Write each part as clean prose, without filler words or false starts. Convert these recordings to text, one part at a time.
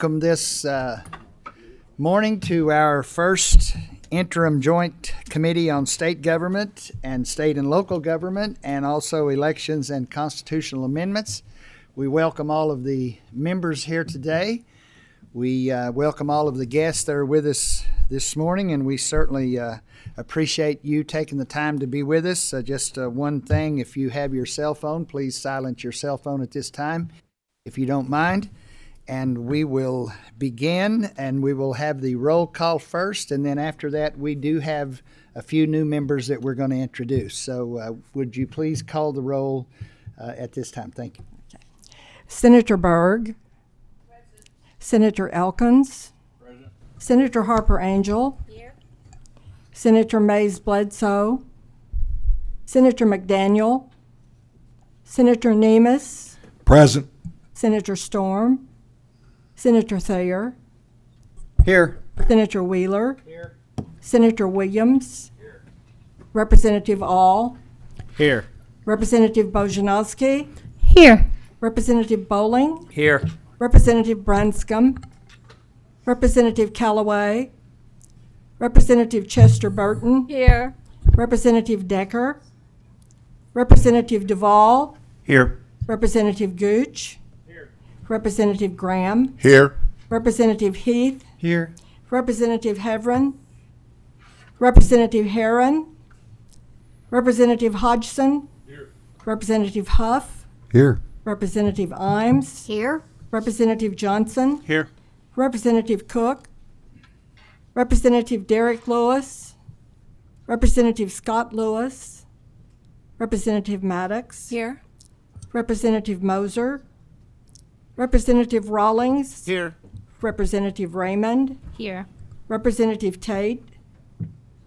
Welcome this morning to our first interim joint committee on state government and state and local government, and also elections and constitutional amendments. We welcome all of the members here today. We welcome all of the guests that are with us this morning, and we certainly appreciate you taking the time to be with us. Just one thing, if you have your cell phone, please silence your cell phone at this time, if you don't mind. And we will begin, and we will have the roll call first, and then after that we do have a few new members that we're going to introduce. So would you please call the roll at this time? Thank you. Okay. Senator Berg. Present. Senator Elkins. Present. Senator Harper Angel. Here. Senator Mays Bledsoe. Senator McDaniel. Senator Nemes. Present. Senator Storm. Senator Thayer. Here. Senator Wheeler. Here. Senator Williams. Here. Representative All. Here. Representative Bojanowski. Here. Representative Bowling. Here. Representative Branscombe. Representative Callaway. Representative Chester Burton. Here. Representative Decker. Representative Duvall. Here. Representative Gooch. Representative Graham. Here. Representative Heath. Here. Representative Heverin. Representative Herron. Representative Hodgson. Here. Representative Huff. Here. Representative Imes. Here. Representative Johnson. Here. Representative Cook. Representative Derek Lewis. Representative Scott Lewis. Representative Maddox. Here. Representative Moser. Representative Rawlings. Here. Representative Raymond. Here. Representative Tate.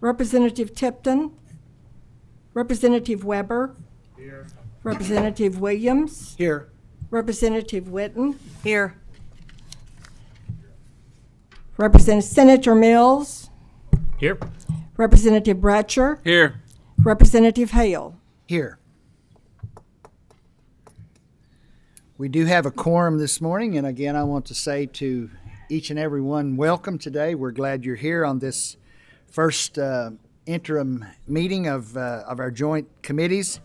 Representative Tipton. Representative Weber. Here. Representative Williams. Here. Representative Witten. Here. Representative Senator Mills. Here. Representative Bratcher. Here. Representative Hale. Here. We do have a quorum this morning, and again, I want to say to each and every one, welcome today. We're glad you're here on this first interim meeting of our joint committees.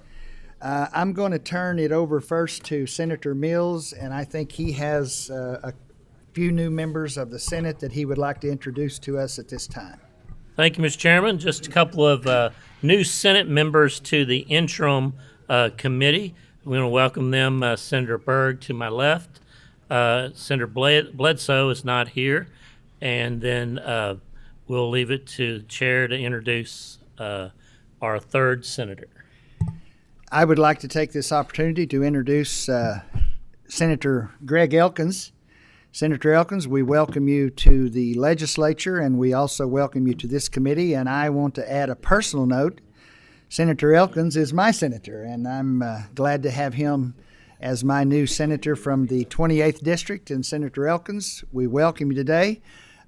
I'm going to turn it over first to Senator Mills, and I think he has a few new members of the Senate that he would like to introduce to us at this time. Thank you, Mr. Chairman. Just a couple of new Senate members to the interim committee. We want to welcome them, Senator Berg to my left. Senator Bledsoe is not here. And then we'll leave it to the chair to introduce our third senator. I would like to take this opportunity to introduce Senator Greg Elkins. Senator Elkins, we welcome you to the legislature, and we also welcome you to this committee. And I want to add a personal note. Senator Elkins is my senator, and I'm glad to have him as my new senator from the 28th District. And Senator Elkins, we welcome you today.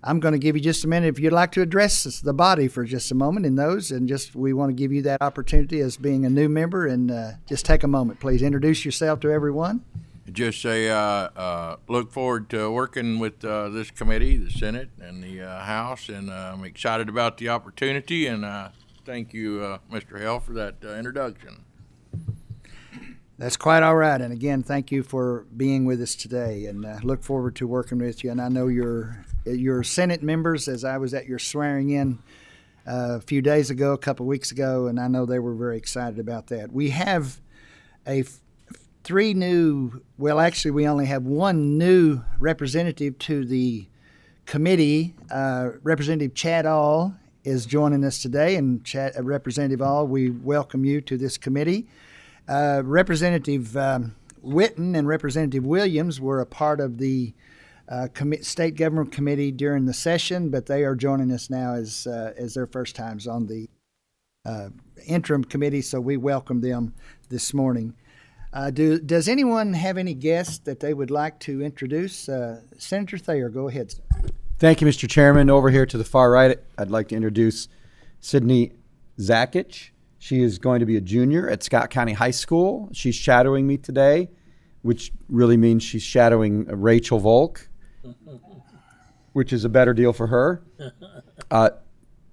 I'm going to give you just a minute if you'd like to address the body for just a moment in those, and just we want to give you that opportunity as being a new member, and just take a moment, please. Introduce yourself to everyone. Just say, look forward to working with this committee, the Senate and the House, and I'm excited about the opportunity, and thank you, Mr. Hale, for that introduction. That's quite all right. And again, thank you for being with us today, and look forward to working with you. And I know your Senate members, as I was at your swearing in a few days ago, a couple of weeks ago, and I know they were very excited about that. We have three new, well, actually, we only have one new representative to the committee. Representative Chad All is joining us today, and Representative All, we welcome you to this committee. Representative Witten and Representative Williams were a part of the State Government Committee during the session, but they are joining us now as their first times on the interim committee, so we welcome them this morning. Does anyone have any guests that they would like to introduce? Senator Thayer, go ahead. Thank you, Mr. Chairman. Over here to the far right, I'd like to introduce Sydney Zakich. She is going to be a junior at Scott County High School. She's shadowing me today, which really means she's shadowing Rachel Volk. which is a better deal for her.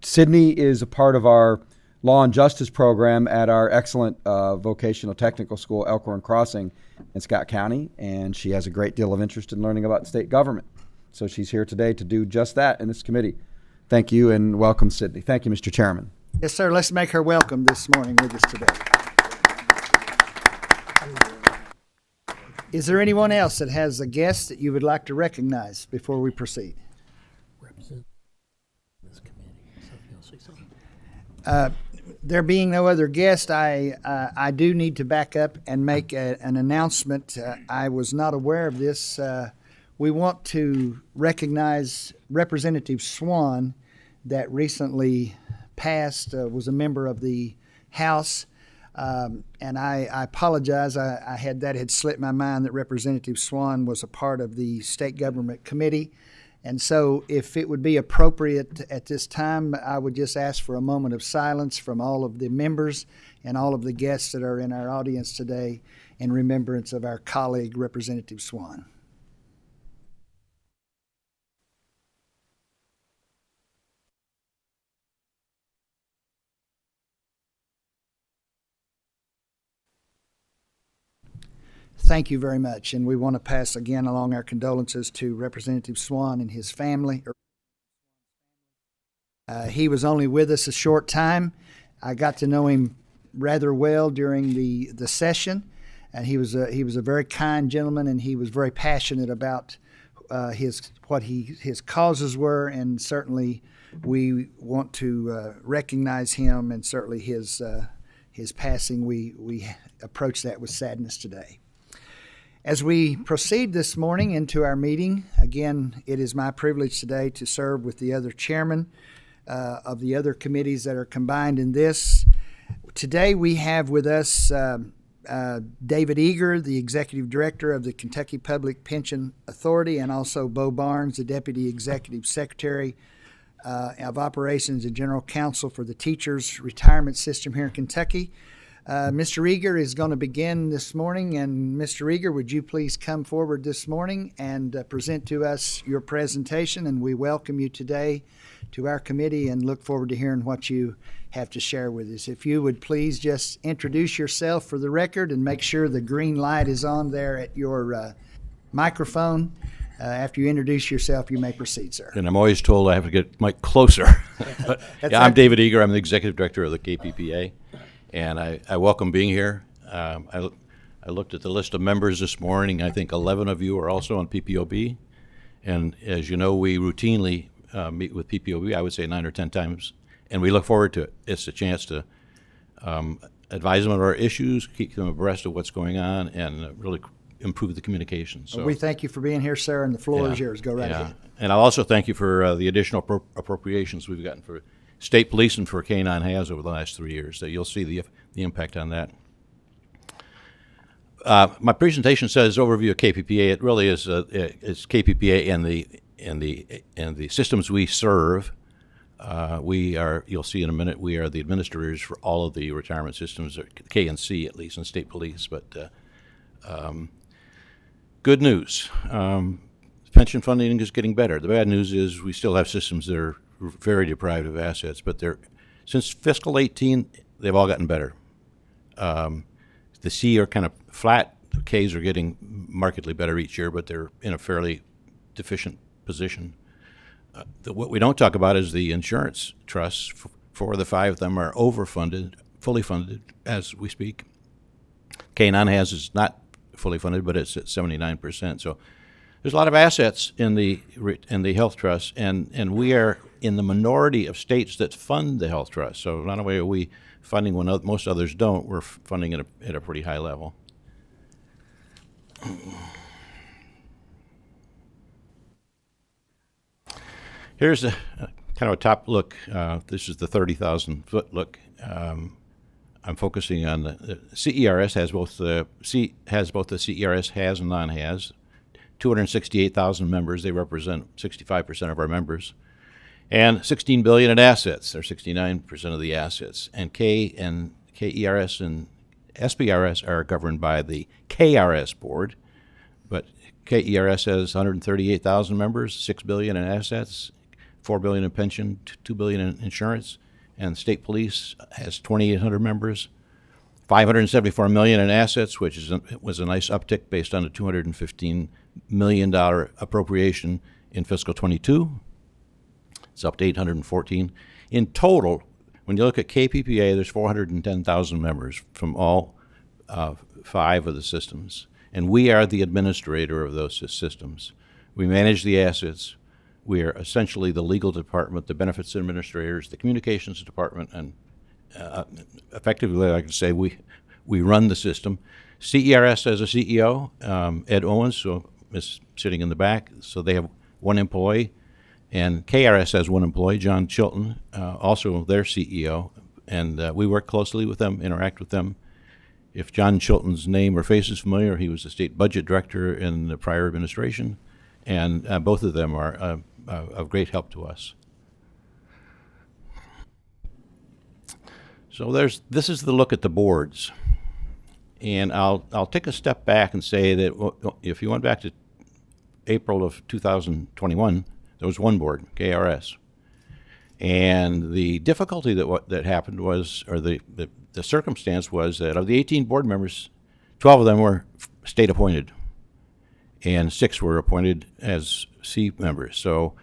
Sydney is a part of our law and justice program at our excellent vocational technical school, Elkhorn Crossing in Scott County, and she has a great deal of interest in learning about state government. So she's here today to do just that in this committee. Thank you and welcome, Sydney. Thank you, Mr. Chairman. Yes, sir. Let's make her welcome this morning with us today. Is there anyone else that has a guest that you would like to recognize before we proceed? There being no other guest, I do need to back up and make an announcement. I was not aware of this. We want to recognize Representative Swan that recently passed, was a member of the House. And I apologize. I had slipped my mind that Representative Swan was a part of the State Government Committee. And so if it would be appropriate at this time, I would just ask for a moment of silence from all of the members and all of the guests that are in our audience today in remembrance of our colleague, Representative Swan. Thank you very much, and we want to pass again along our condolences to Representative Swan and his family. He was only with us a short time. I got to know him rather well during the session, and he was a very kind gentleman, and he was very passionate about his causes were, and certainly we want to recognize him, and certainly his passing. We approach that with sadness today. As we proceed this morning into our meeting, again, it is my privilege today to serve with the other chairman of the other committees that are combined in this. Today we have with us David Eager, the Executive Director of the Kentucky Public Pension Authority, and also Beau Barnes, the Deputy Executive Secretary of Operations and General Counsel for the Teachers Retirement System here in Kentucky. Mr. Eager is going to begin this morning, and Mr. Eager, would you please come forward this morning and present to us your presentation, and we welcome you today to our committee and look forward to hearing what you have to share with us. If you would please just introduce yourself for the record and make sure the green light is on there at your microphone. After you introduce yourself, you may proceed, sir. And I'm always told I have to get Mike closer. But, yeah, I'm David Eager. I'm the Executive Director of the KPPA. And I welcome being here. I looked at the list of members this morning. I think 11 of you are also on PPOB. And as you know, we routinely meet with PPOB, I would say 9 or 10 times. And we look forward to it. It's a chance to advise them of our issues, keep them abreast of what's going on, and really improve the communication. So we thank you for being here, sir, and the floor is yours. Go right ahead. And I'll also thank you for the additional appropriations we've gotten for state police and for K-9 has over the last 3 years. So you'll see the impact on that. My presentation says overview of KPPA. It really is it's KPPA and the systems we serve. You'll see in a minute, we are the administrators for all of the retirement systems, K and C at least, and state police. But good news, pension funding is getting better. The bad news is we still have systems that are very deprived of assets, but since fiscal 18, they've all gotten better. The C are kind of flat. The Ks are getting markedly better each year, but they're in a fairly deficient position. What we don't talk about is the insurance trusts. 4 of the 5 of them are overfunded, fully funded as we speak. K-9 has is not fully funded, but it's at 79%. So there's a lot of assets in the health trust, and we are in the minority of states that fund the health trust. So not only are we funding when most others don't, we're funding at a pretty high level. Here's a kind of a top look. This is the 30,000-foot look. I'm focusing on the CERS has both the CERS has and non-has. 268,000 members. They represent 65% of our members, and $16 billion in assets. They're 69% of the assets. And KERS and SBRS are governed by the KRS board, but KERS has 138,000 members, $6 billion in assets, $4 billion in pension, $2 billion in insurance, and state police has 2,800 members, $574 million in assets, which was a nice uptick based on a $215 million appropriation in fiscal 22. It's up to 814. In total, when you look at KPPA, there's 410,000 members from all 5 of the systems. And we are the administrator of those systems. We manage the assets. We are essentially the legal department, the benefits administrators, the communications department, and effectively, I can say we run the system. CERS has a CEO, Ed Owens, so is sitting in the back. So they have 1 employee. And KRS has 1 employee, John Chilton, also their CEO. And we work closely with them, interact with them. If John Chilton's name or face is familiar, he was the state budget director in the prior administration, and both of them are of great help to us. So this is the look at the boards, and I'll take a step back and say that if you went back to April of 2021, there was 1 board, KRS, and the difficulty that happened was, or the circumstance was that of the 18 board members, 12 of them were state appointed, and 6 were appointed as C members. So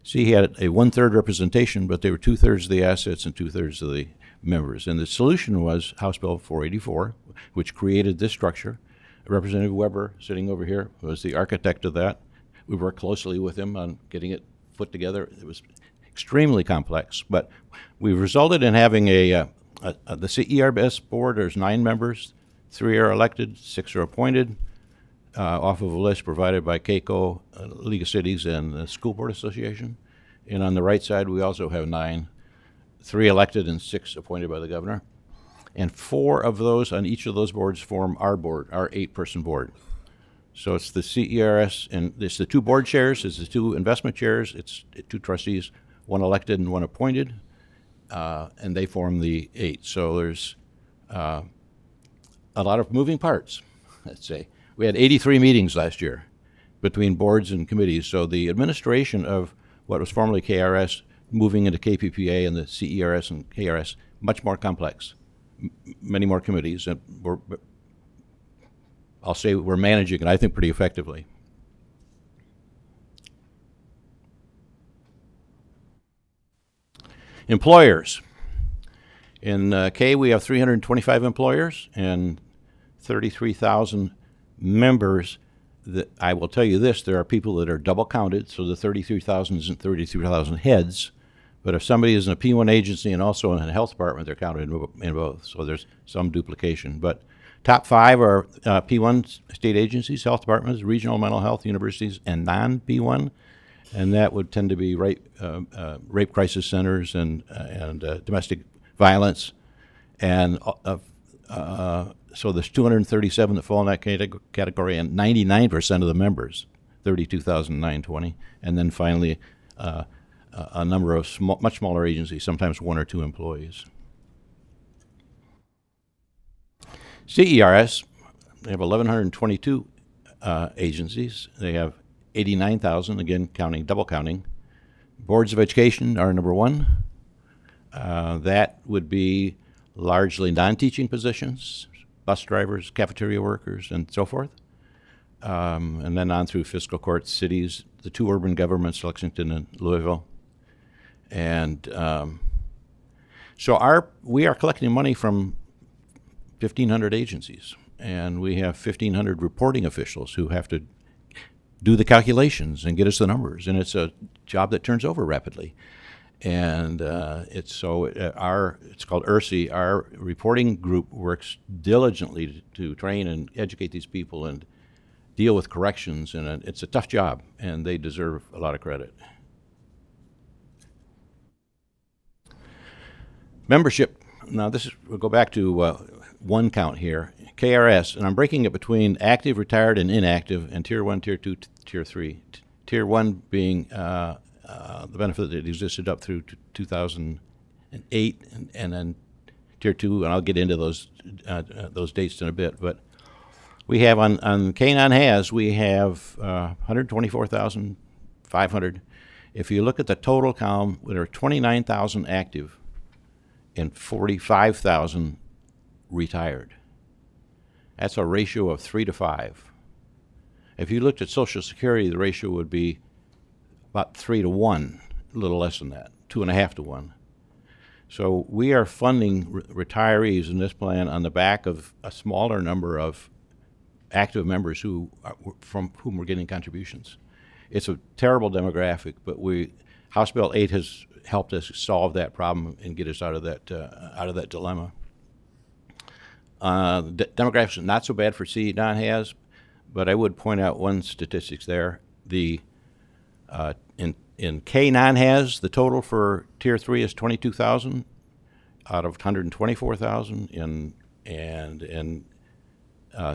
C had a 1/3 representation, but they were 2/3 of the assets and 2/3 of the members. And the solution was House Bill 484, which created this structure. Representative Weber, sitting over here, was the architect of that. We worked closely with him on getting it put together. It was extremely complex, but we resulted in having the CERS board. There's 9 members, 3 are elected, 6 are appointed, off of a list provided by CAECO, League of Cities, and the School Board Association. And on the right side, we also have 9, 3 elected and 6 appointed by the governor. And 4 of those on each of those boards form our board, our 8-person board. So it's the CERS, and it's the 2 board chairs, it's the 2 investment chairs, it's 2 trustees, 1 elected and 1 appointed, and they form the 8. So there's a lot of moving parts, let's say. We had 83 meetings last year between boards and committees. So the administration of what was formerly KRS moving into KPPA and the CERS and KRS, much more complex, many more committees, and I'll say we're managing it, I think, pretty effectively. Employers. In K, we have 325 employers and 33,000 members. That I will tell you this, there are people that are double counted, so the 33,000 isn't 33,000 heads, but if somebody is in a P1 agency and also in a health department, they're counted in both, so there's some duplication. But top 5 are P1 state agencies, health departments, regional mental health, universities, and non-P1, and that would tend to be rape crisis centers and domestic violence, and so there's 237 that fall in that category, and 99% of the members, 32,920, and then finally a number of much smaller agencies, sometimes 1 or 2 employees. CERS, they have 1,122 agencies. They have 89,000, again, double counting. Boards of education are number 1. That would be largely non-teaching positions, bus drivers, cafeteria workers, and so forth. And then on through fiscal courts, cities, the 2 urban governments, Lexington and Louisville. And so we are collecting money from 1,500 agencies, and we have 1,500 reporting officials who have to do the calculations and get us the numbers, and it's a job that turns over rapidly. And it's called ERSI. Our reporting group works diligently to train and educate these people and deal with corrections, and it's a tough job, and they deserve a lot of credit. Membership. Now we'll go back to 1 count here. KRS, and I'm breaking it between active, retired, and inactive, and Tier 1, Tier 2, Tier 3. Tier 1 being the benefit that existed up through 2008, and then Tier 2, and I'll get into those dates in a bit. But We have on K-9 has, we have 124,500. If you look at the total column, there are 29,000 active and 45,000 retired. That's a ratio of 3 to 5. If you looked at Social Security, the ratio would be about 3 to 1, a little less than that, 2.5 to 1. So we are funding retirees in this plan on the back of a smaller number of active members from whom we're getting contributions. It's a terrible demographic, but House Bill 8 has helped us solve that problem and get us out of that dilemma. The demographics are not so bad for C-9 has, but I would point out one statistics there. In K-9 has, the total for Tier 3 is 22,000 out of 124,000, and in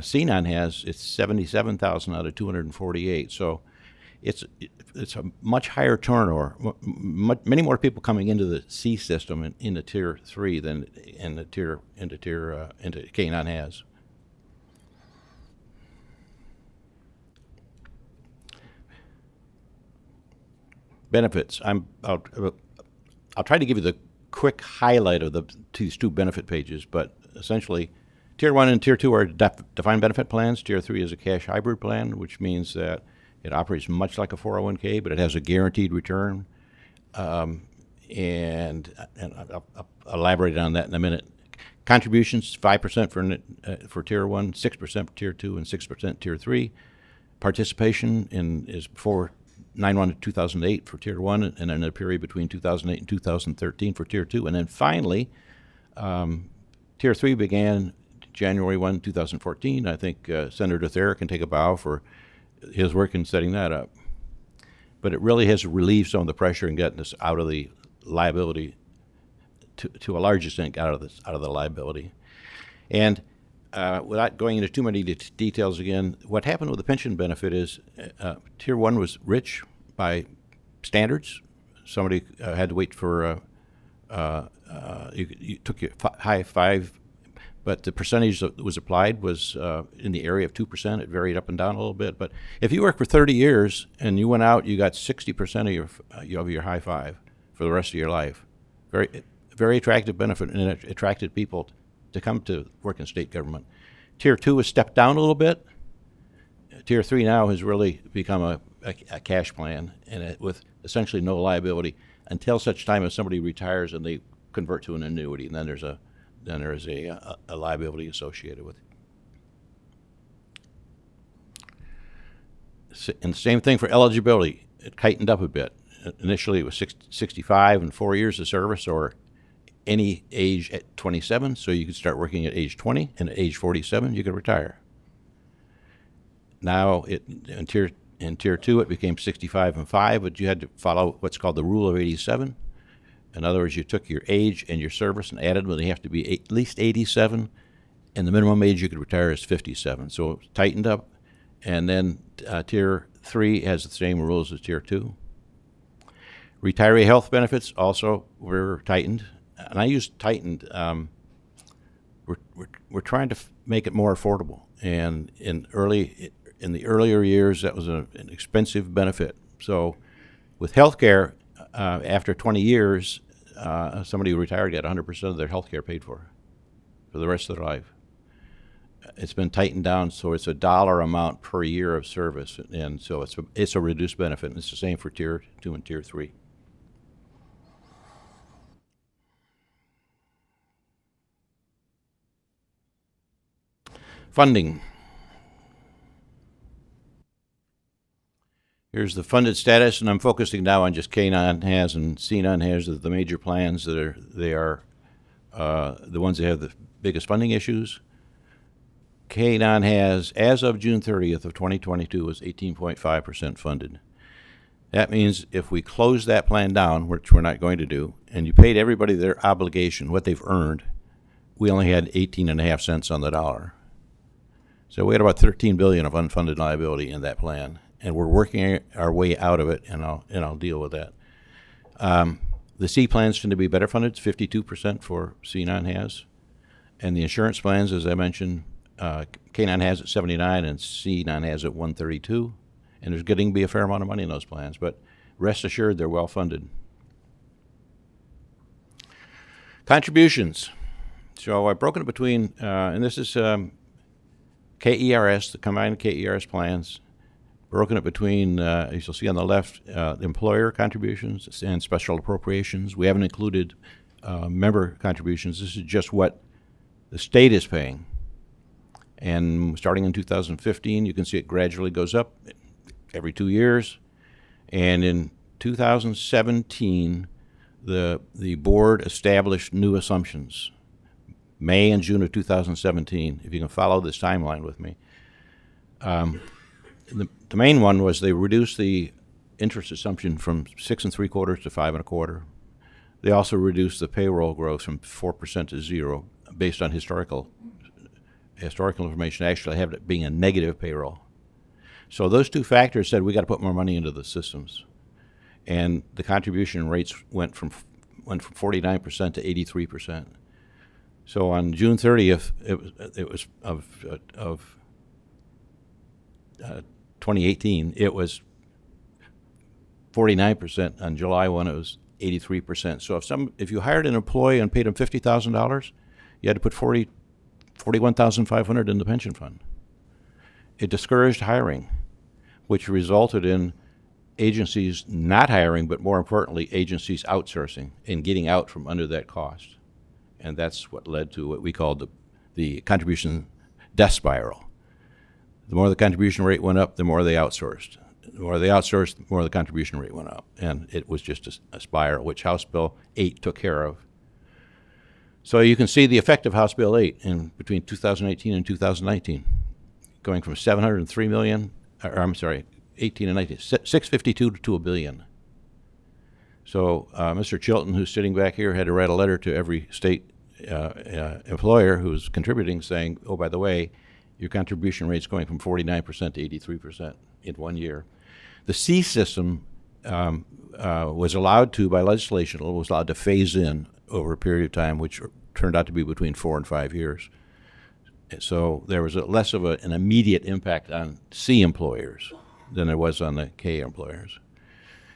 C-9 has, it's 77,000 out of 248. So it's a much higher turnover, many more people coming into the C system into Tier 3 than into K-9 has. Benefits. I'll try to give you the quick highlight of these two benefit pages, but essentially, Tier 1 and Tier 2 are defined benefit plans. Tier 3 is a cash hybrid plan, which means that it operates much like a 401k, but it has a guaranteed return. And I'll elaborate on that in a minute. Contributions, 5% for Tier 1, 6% for Tier 2, and 6% Tier 3. Participation is before 9/1/2008 for Tier 1, and in a period between 2008 and 2013 for Tier 2. And then finally, Tier 3 began January 1, 2014. I think Senator Thayer can take a bow for his work in setting that up. But it really has relieved some of the pressure in getting us out of the liability, to a large extent, out of the liability. And without going into too many details again, what happened with the pension benefit is Tier 1 was rich by standards. Somebody had to wait for, you took your high 5, but the percentage that was applied was in the area of 2%. It varied up and down a little bit. But if you worked for 30 years and you went out, you got 60% of your high 5 for the rest of your life. Very, very attractive benefit, and it attracted people to come to work in state government. Tier 2 has stepped down a little bit. Tier 3 now has really become a cash plan, and with essentially no liability until such time as somebody retires and they convert to an annuity, and then there is a liability associated with it. And the same thing for eligibility. It tightened up a bit. Initially, it was 65 and 4 years of service, or any age at 27, so you could start working at age 20, and at age 47, you could retire. Now, in Tier 2, it became 65 and 5, but you had to follow what's called the Rule of 87. In other words, you took your age and your service and added them. They have to be at least 87, and the minimum age you could retire is 57. So it tightened up, and then Tier 3 has the same rules as Tier 2. Retiree health benefits also were tightened, and I use tightened. We're trying to make it more affordable, and in the earlier years that was an expensive benefit. So with health care, after 20 years, somebody who retired got 100% of their health care paid for the rest of their life. It's been tightened down, so it's a dollar amount per year of service, and so it's a reduced benefit, and it's the same for Tier 2 and Tier 3. Funding. Here's the funded status, and I'm focusing now on just K-9 has and C-9 has, the major plans that are the ones that have the biggest funding issues. K-9 has, as of June 30th of 2022, was 18.5% funded. That means if we close that plan down, which we're not going to do, and you paid everybody their obligation, what they've earned, we only had 18.5 cents on the dollar. So we had about $13 billion of unfunded liability in that plan, and we're working our way out of it, and I'll deal with that. The C plans tend to be better funded. It's 52% for C9 has, and the insurance plans, as I mentioned, K-9 has it 79 and C-9 has it 132. And there's getting to be a fair amount of money in those plans, but rest assured they're well funded. Contributions. So I've broken it between, and this is KERS, the combined KERS plans, broken it between, as you'll see on the left, employer contributions and special appropriations. We haven't included member contributions. This is just what the state is paying. And starting in 2015, you can see it gradually goes up every 2 years. And in 2017, the board established new assumptions. May and June of 2017, if you can follow this timeline with me. The main one was they reduced the interest assumption from 6 3/4 to 5 1/4. They also reduced the payroll growth from 4% to 0, based on historical information. Actually, have it being a negative payroll. So those two factors said we got to put more money into the systems, and the contribution rates went from 49% to 83%. So on June 30th, it was of 2018, it was 49%. On July 1, it was 83%. So if you hired an employee and paid him $50,000, you had to put $41,500 in the pension fund. It discouraged hiring, which resulted in agencies not hiring, but more importantly, agencies outsourcing and getting out from under that cost. And that's what led to what we called the contribution death spiral. The more the contribution rate went up, the more they outsourced. The more they outsourced, the more the contribution rate went up. And it was just a spiral, which House Bill 8 took care of. So you can see the effect of House Bill 8 in between 2018 and 2019, going from 703 million, or I'm sorry, 18 and 19, 652 to $1 billion. So Mr. Chilton, who's sitting back here, had to write a letter to every state employer who's contributing saying, oh, by the way, your contribution rate's going from 49% to 83% in 1 year. The C system was allowed to, by legislation, was allowed to phase in over a period of time, which turned out to be between 4 and 5 years. So there was less of an immediate impact on C employers than there was on the K employers.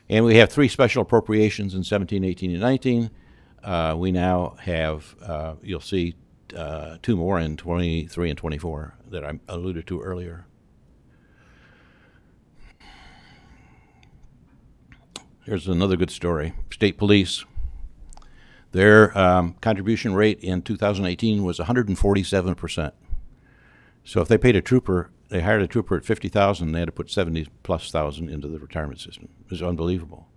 And we have 3 special appropriations in 17, 18, and 19. We now have, you'll see, 2 more in 23 and 24 that I alluded to earlier. Here's another good story. State Police. Their contribution rate in 2018 was 147%. So if they paid a trooper, they hired a trooper at $50,000, they had to put $70,000+ into the retirement system. It was unbelievable.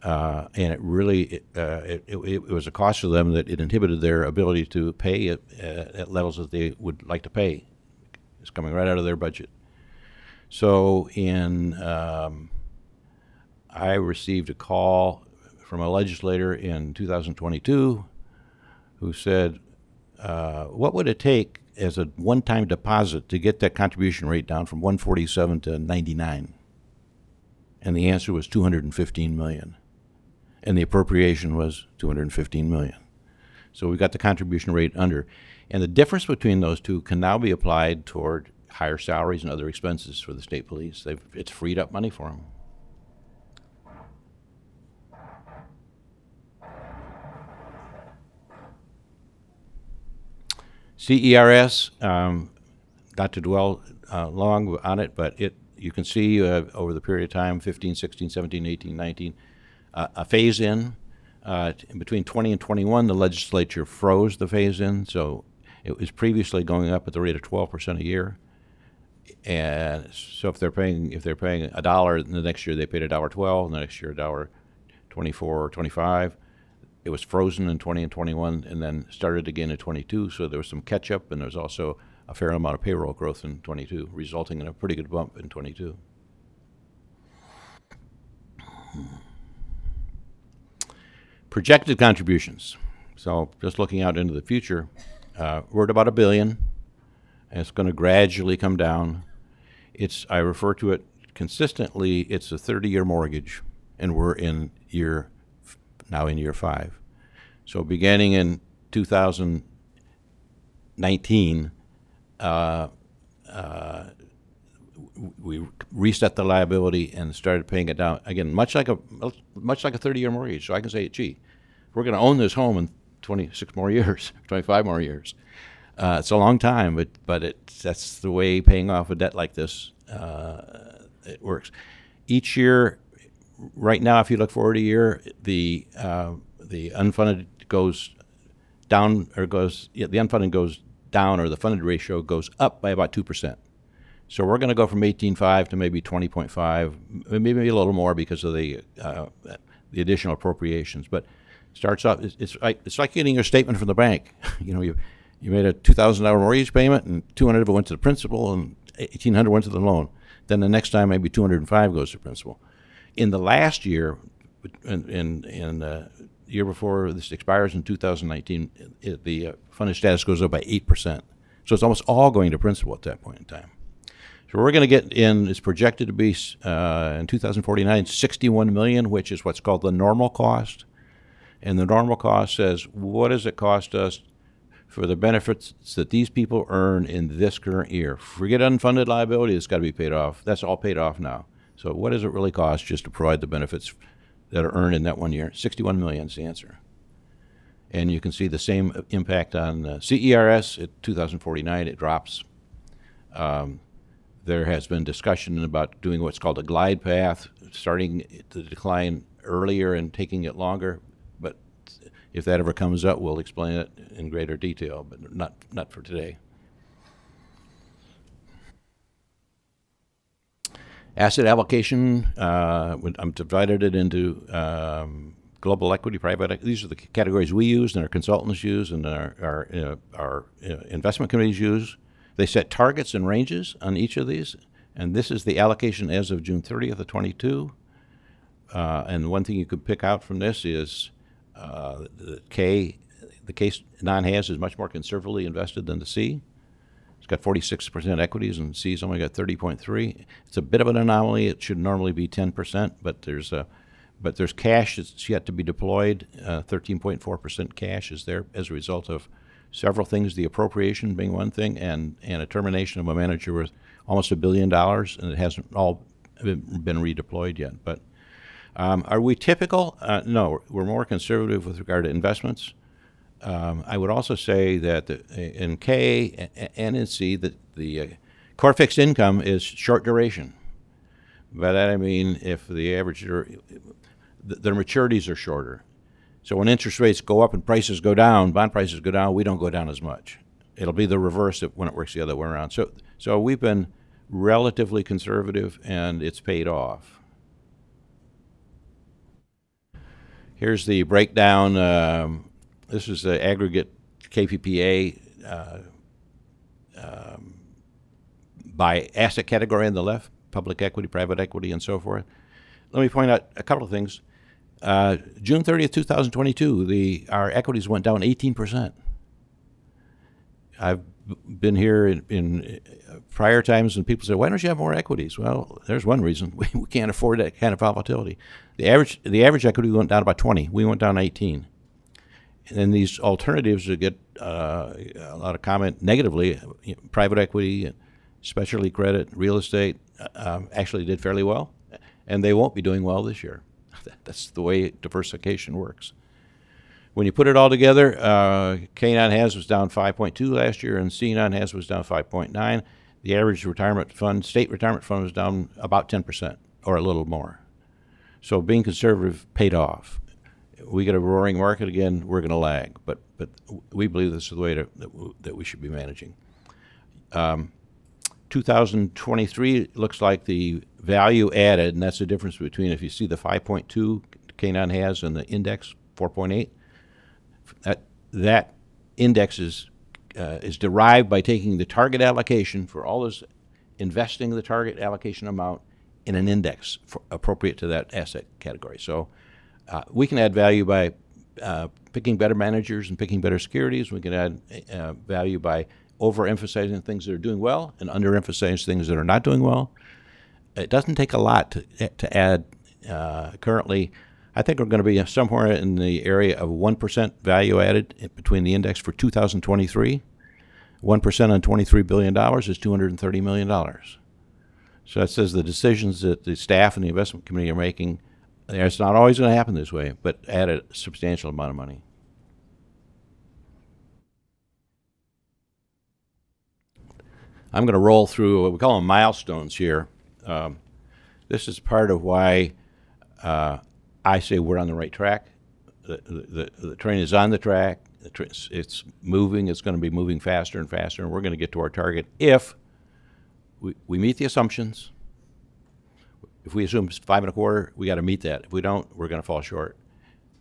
And it really, it was a cost to them that it inhibited their ability to pay at levels that they would like to pay. It's coming right out of their budget. So I received a call from a legislator in 2022 who said, what would it take as a one-time deposit to get that contribution rate down from 147 to 99? And the answer was $215 million. And the appropriation was $215 million. So we got the contribution rate under. And the difference between those two can now be applied toward higher salaries and other expenses for the state police. It's freed up money for them. CERS, not to dwell long on it, but you can see over the period of time, 15, 16, 17, 18, 19, a phase-in. Between 20 and 21, the legislature froze the phase-in, so it was previously going up at the rate of 12% a year. And so if they're paying $1, the next year they paid $1.12, the next year $1.24 or 25. It was frozen in 20 and 21 and then started again in 22, so there was some catch-up, and there was also a fair amount of payroll growth in 22, resulting in a pretty good bump in 22. Projected contributions. So just looking out into the future, we're at about $1 billion, and it's going to gradually come down. I refer to it consistently, it's a 30-year mortgage, and we're now in year 5. So beginning in 2019, we reset the liability and started paying it down again, much like a 30-year mortgage. So I can say, gee, we're going to own this home in 26 more years, 25 more years. It's a long time, but that's the way paying off a debt like this it works. Each year, right now, if you look forward a year, the unfunded goes down, or the unfunded goes down, or the funded ratio goes up by about 2%. So we're going to go from 18.5 to maybe 20.5, maybe a little more because of the additional appropriations. But starts off, it's like getting your statement from the bank. You made a $2,000 mortgage payment, and $200 of it went to the principal, and $1,800 went to the loan. Then the next time, maybe $205 goes to principal. In the last year, in the year before this expires in 2019, the funded status goes up by 8%. So it's almost all going to principal at that point in time. So we're going to get in, it's projected to be in 2049, $61 million, which is what's called the normal cost. And the normal cost says, what does it cost us for the benefits that these people earn in this current year? Forget unfunded liability, it's got to be paid off. That's all paid off now. So what does it really cost just to provide the benefits that are earned in that 1 year? $61 million is the answer. And you can see the same impact on CERS. At 2049, it drops. There has been discussion about doing what's called a glide path, starting the decline earlier and taking it longer. But if that ever comes up, we'll explain it in greater detail, but not for today. Asset allocation, I'm divided it into global equity, private equity. These are the categories we use and our consultants use and our investment committees use. They set targets and ranges on each of these, and this is the allocation as of June 30th of 22. And one thing you could pick out from this is the K non-HAS is much more conservatively invested than the C. It's got 46% equities, and C's only got 30.3. It's a bit of an anomaly. It should normally be 10%, but there's cash that's yet to be deployed. 13.4% cash is there as a result of several things, the appropriation being one thing, and a termination of a manager with almost $1 billion, and it hasn't all been redeployed yet. But are we typical? No, we're more conservative with regard to investments. I would also say that in K and in C, the core fixed income is short duration. By that I mean if the average, their maturities are shorter. So when interest rates go up and prices go down, bond prices go down, we don't go down as much. It'll be the reverse when it works the other way around. So we've been relatively conservative, and it's paid off. Here's the breakdown. This is the aggregate KPPA by asset category on the left, public equity, private equity, and so forth. Let me point out a couple of things. June 30th, 2022, our equities went down 18%. I've been here in prior times, and people say, why don't you have more equities? Well, there's one reason. We can't afford that kind of volatility. The average equity went down about 20. We went down 18. And then these alternatives that get a lot of comment negatively, private equity, specialty credit, real estate, actually did fairly well, and they won't be doing well this year. That's the way diversification works. When you put it all together, K non-HAS was down 5.2 last year, and C non-HAS was down 5.9. The average retirement fund, state retirement fund, was down about 10% or a little more. So being conservative paid off. We get a roaring market again, we're going to lag, but we believe this is the way that we should be managing. 2023 looks like the value added, and that's the difference between, if you see the 5.2 K non-HAS and the index 4.8, that index is derived by taking the target allocation for all those, investing the target allocation amount in an index appropriate to that asset category. So we can add value by picking better managers and picking better securities. We can add value by overemphasizing things that are doing well and underemphasizing things that are not doing well. It doesn't take a lot to add. Currently, I think we're going to be somewhere in the area of 1% value added between the index for 2023. 1% on $23 billion is $230 million. So that says the decisions that the staff and the investment committee are making, it's not always going to happen this way, but add a substantial amount of money. I'm going to roll through what we call them milestones here. This is part of why I say we're on the right track. The train is on the track. It's moving. It's going to be moving faster and faster, and we're going to get to our target if we meet the assumptions. If we assume 5.25, we got to meet that. If we don't, we're going to fall short.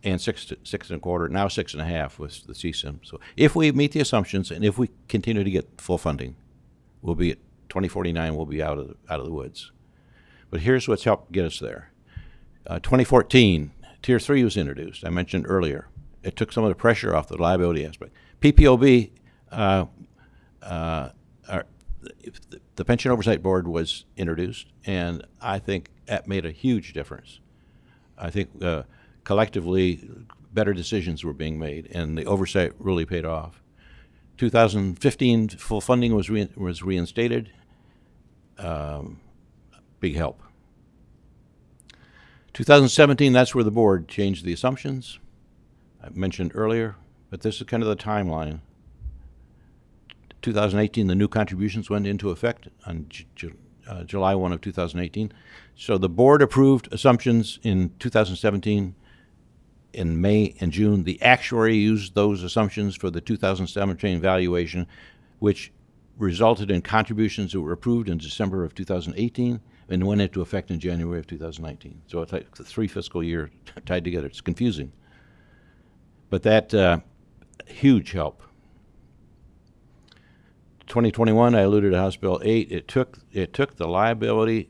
And 6.25, now 6.5 was the CSIM. So if we meet the assumptions and if we continue to get full funding, we'll be at 2049. We'll be out of the woods. But here's what's helped get us there. 2014, Tier 3 was introduced. I mentioned earlier. It took some of the pressure off the liability aspect. PPOB, the Pension Oversight Board was introduced, and I think that made a huge difference. I think collectively better decisions were being made, and the oversight really paid off. 2015, full funding was reinstated. Big help. 2017, that's where the board changed the assumptions. I mentioned earlier, but this is kind of the timeline. 2018, the new contributions went into effect on July 1 of 2018. So the board approved assumptions in 2017. In May and June, the actuary used those assumptions for the 2017 valuation, which resulted in contributions that were approved in December of 2018 and went into effect in January of 2019. So it's like the 3 fiscal year tied together. It's confusing. But that huge help. 2021, I alluded to House Bill 8. It took the liability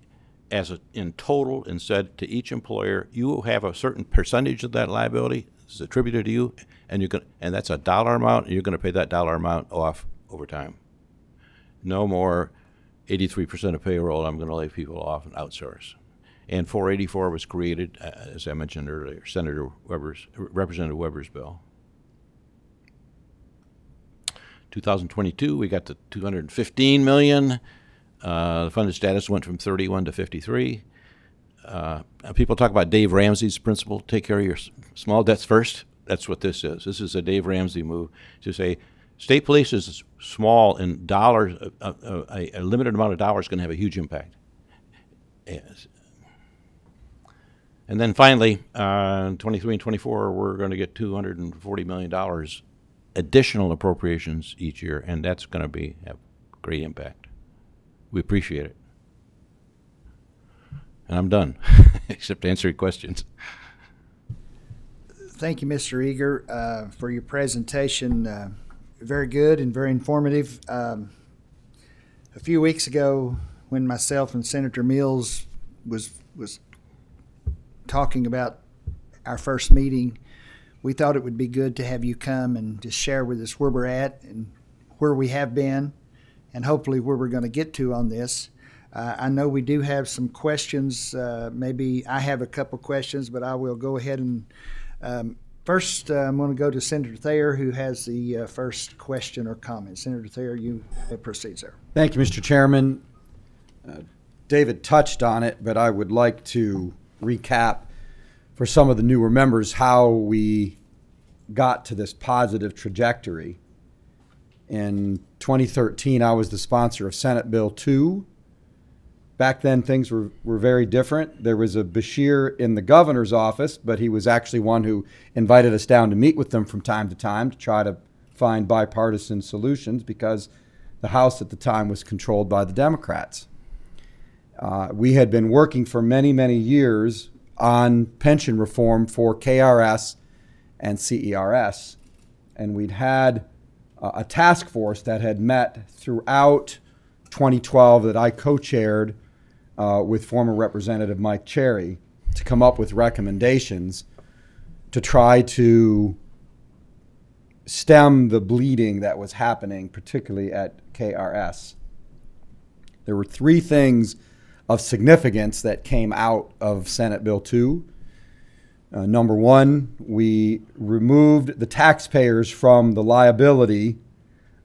in total and said to each employer, you will have a certain percentage of that liability is attributed to you, and that's a dollar amount, and you're going to pay that dollar amount off over time. No more 83% of payroll, I'm going to lay people off and outsource. And 484 was created, as I mentioned earlier, Representative Weber's bill. 2022, we got to $215 million. The funded status went from 31 to 53. People talk about Dave Ramsey's principle, take care of your small debts first. That's what this is. This is a Dave Ramsey move to say state police is small and dollars, a limited amount of dollars is going to have a huge impact. Yes. And then finally, 23 and 24, we're going to get $240 million additional appropriations each year, and that's going to have great impact. We appreciate it. And I'm done, except to answer your questions. Thank you, Mr. Eager, for your presentation. Very good and very informative. A few weeks ago, when myself and Senator Mills was talking about our first meeting, we thought it would be good to have you come and just share with us where we're at and where we have been and hopefully where we're going to get to on this. I know we do have some questions. Maybe I have a couple questions, but I will go ahead and first I'm going to go to Senator Thayer, who has the first question or comment. Senator Thayer, you may proceed, sir. Thank you, Mr. Chairman. David touched on it, but I would like to recap for some of the newer members how we got to this positive trajectory. In 2013, I was the sponsor of Senate Bill 2. Back then, things were very different. There was a Bashir in the governor's office, but he was actually one who invited us down to meet with them from time to try to find bipartisan solutions because the House at the time was controlled by the Democrats. We had been working for many, many years on pension reform for KRS and CERS, and we'd had a task force that had met throughout 2012 that I co-chaired with former Representative Mike Cherry to come up with recommendations to try to stem the bleeding that was happening, particularly at KRS. There were 3 things of significance that came out of Senate Bill 2. Number 1, we removed the taxpayers from the liability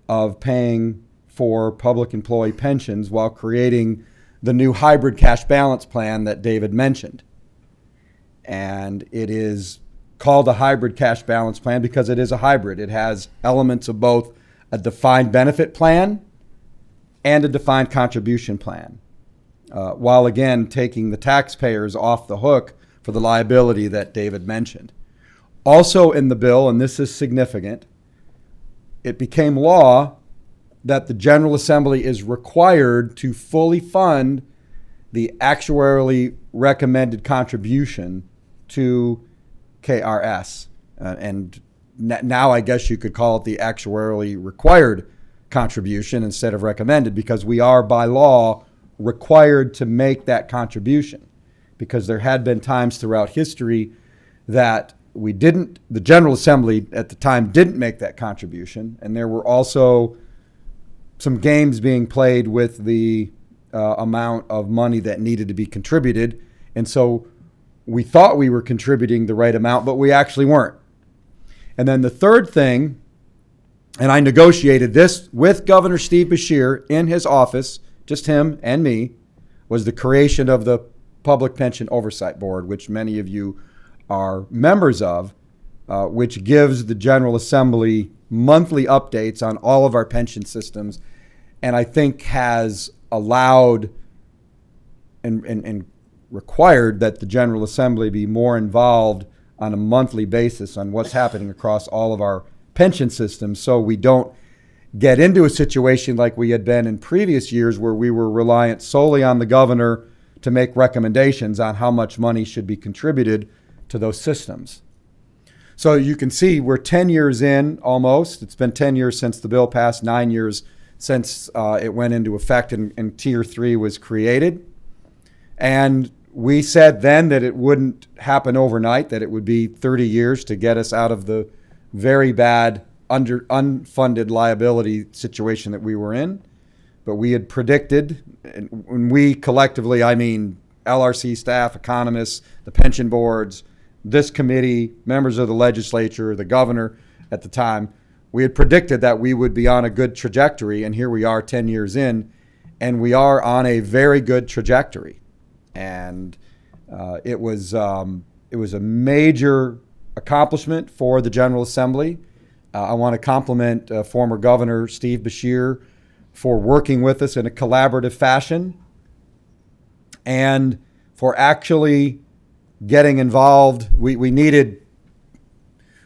of paying for public employee pensions while creating the new hybrid cash balance plan that David mentioned. And it is called a hybrid cash balance plan because it is a hybrid. It has elements of both a defined benefit plan and a defined contribution plan, while again taking the taxpayers off the hook for the liability that David mentioned. Also in the bill, and this is significant, it became law that the General Assembly is required to fully fund the actuarially recommended contribution to KRS. Now I guess you could call it the actuarially required contribution instead of recommended, because we are by law required to make that contribution, because there had been times throughout history that the General Assembly at the time didn't make that contribution, and there were also some games being played with the amount of money that needed to be contributed, and so we thought we were contributing the right amount, but we actually weren't. And then the third thing, and I negotiated this with Governor Steve Beshear in his office, just him and me, was the creation of the Public Pension Oversight Board, which many of you are members of, which gives the General Assembly monthly updates on all of our pension systems, and I think has allowed and required that the General Assembly be more involved on a monthly basis on what's happening across all of our pension systems, so we don't get into a situation like we had been in previous years where we were reliant solely on the governor to make recommendations on how much money should be contributed to those systems. So you can see we're 10 years in almost. It's been 10 years since the bill passed, 9 years since it went into effect and Tier 3 was created. And we said then that it wouldn't happen overnight, that it would be 30 years to get us out of the very bad unfunded liability situation that we were in. But we had predicted, and when we collectively, I mean LRC staff, economists, the pension boards, this committee, members of the legislature, the governor at the time, we had predicted that we would be on a good trajectory, and here we are 10 years in, and we are on a very good trajectory. And it was a major accomplishment for the General Assembly. I want to compliment former Governor Steve Beshear for working with us in a collaborative fashion and for actually getting involved. We needed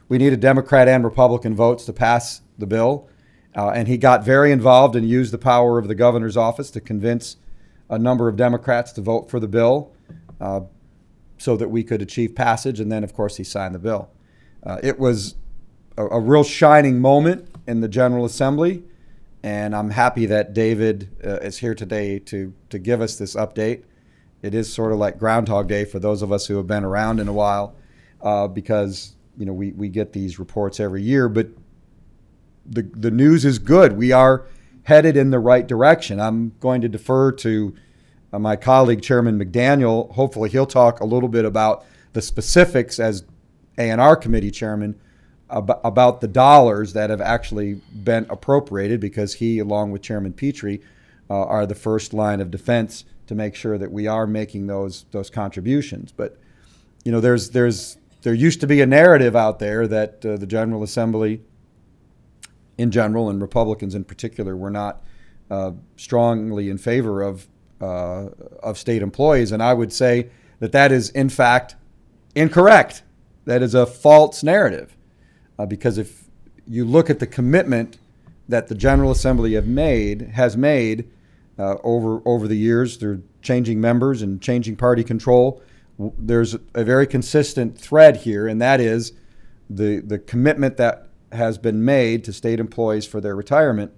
Democrat and Republican votes to pass the bill, and he got very involved and used the power of the governor's office to convince a number of Democrats to vote for the bill so that we could achieve passage, and then, of course, he signed the bill. It was a real shining moment in the General Assembly, and I'm happy that David is here today to give us this update. It is sort of like Groundhog Day for those of us who have been around in a while, because we get these reports every year, but the news is good. We are headed in the right direction. I'm going to defer to my colleague, Chairman McDaniel. Hopefully he'll talk a little bit about the specifics as A&R Committee Chairman about the dollars that have actually been appropriated, because he, along with Chairman Petrie, are the first line of defense to make sure that we are making those contributions. But there used to be a narrative out there that the General Assembly in general, and Republicans in particular, were not strongly in favor of state employees, and I would say that is in fact incorrect. That is a false narrative, because if you look at the commitment that the General Assembly has made over the years through changing members and changing party control, there's a very consistent thread here, and that is the commitment that has been made to state employees for their retirement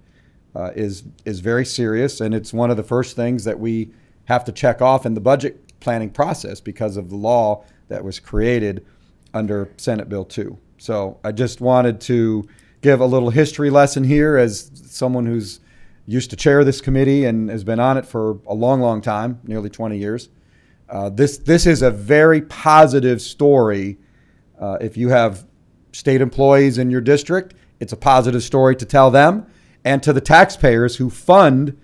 is very serious, and it's one of the first things that we have to check off in the budget planning process because of the law that was created under Senate Bill 2. So I just wanted to give a little history lesson here as someone who's used to chair this committee and has been on it for a long, long time, nearly 20 years. This is a very positive story. If you have state employees in your district, it's a positive story to tell them. and to the taxpayers who fund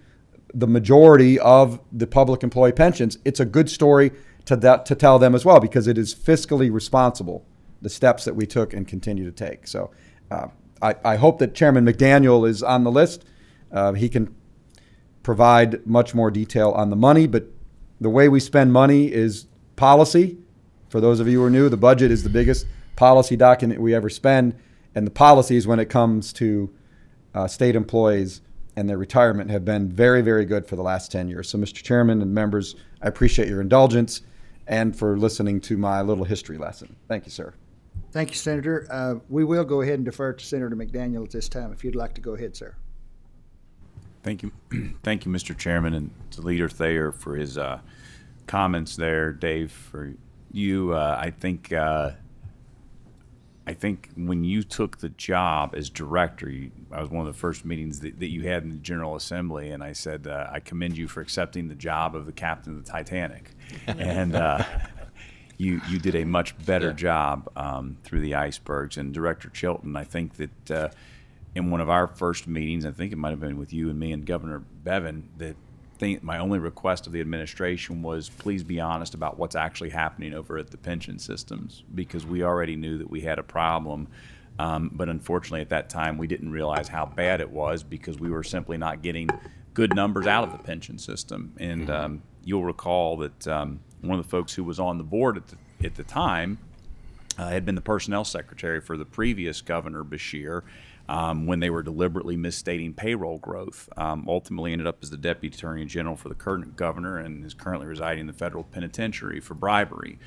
the majority of the public employee pensions, it's a good story to tell them as well, because it is fiscally responsible, the steps that we took and continue to take. So I hope that Chairman McDaniel is on the list. He can provide much more detail on the money, but the way we spend money is policy. For those of you who are new, the budget is the biggest policy document we ever spend, and the policies when it comes to state employees and their retirement have been very, very good for the last 10 years. So, Mr. Chairman and members, I appreciate your indulgence and for listening to my little history lesson. Thank you, sir. Thank you, Senator. We will go ahead and defer to Senator McDaniel at this time, if you'd like to go ahead, sir. Thank you. Thank you, Mr. Chairman, and to Leader Thayer for his comments there. Dave, for you, I think when you took the job as director, I was one of the first meetings that you had in the General Assembly, and I said, I commend you for accepting the job of the captain of the Titanic. And you did a much better job through the icebergs. And Director Chilton, I think that in one of our first meetings, I think it might have been with you and me and Governor Bevin, that my only request of the administration was please be honest about what's actually happening over at the pension systems, because we already knew that we had a problem. But unfortunately at that time we didn't realize how bad it was, because we were simply not getting good numbers out of the pension system. And you'll recall that one of the folks who was on the board at the time had been the personnel secretary for the previous Governor Beshear, when they were deliberately misstating payroll growth. Ultimately ended up as the Deputy Attorney General for the current governor and is currently residing in the federal penitentiary for bribery.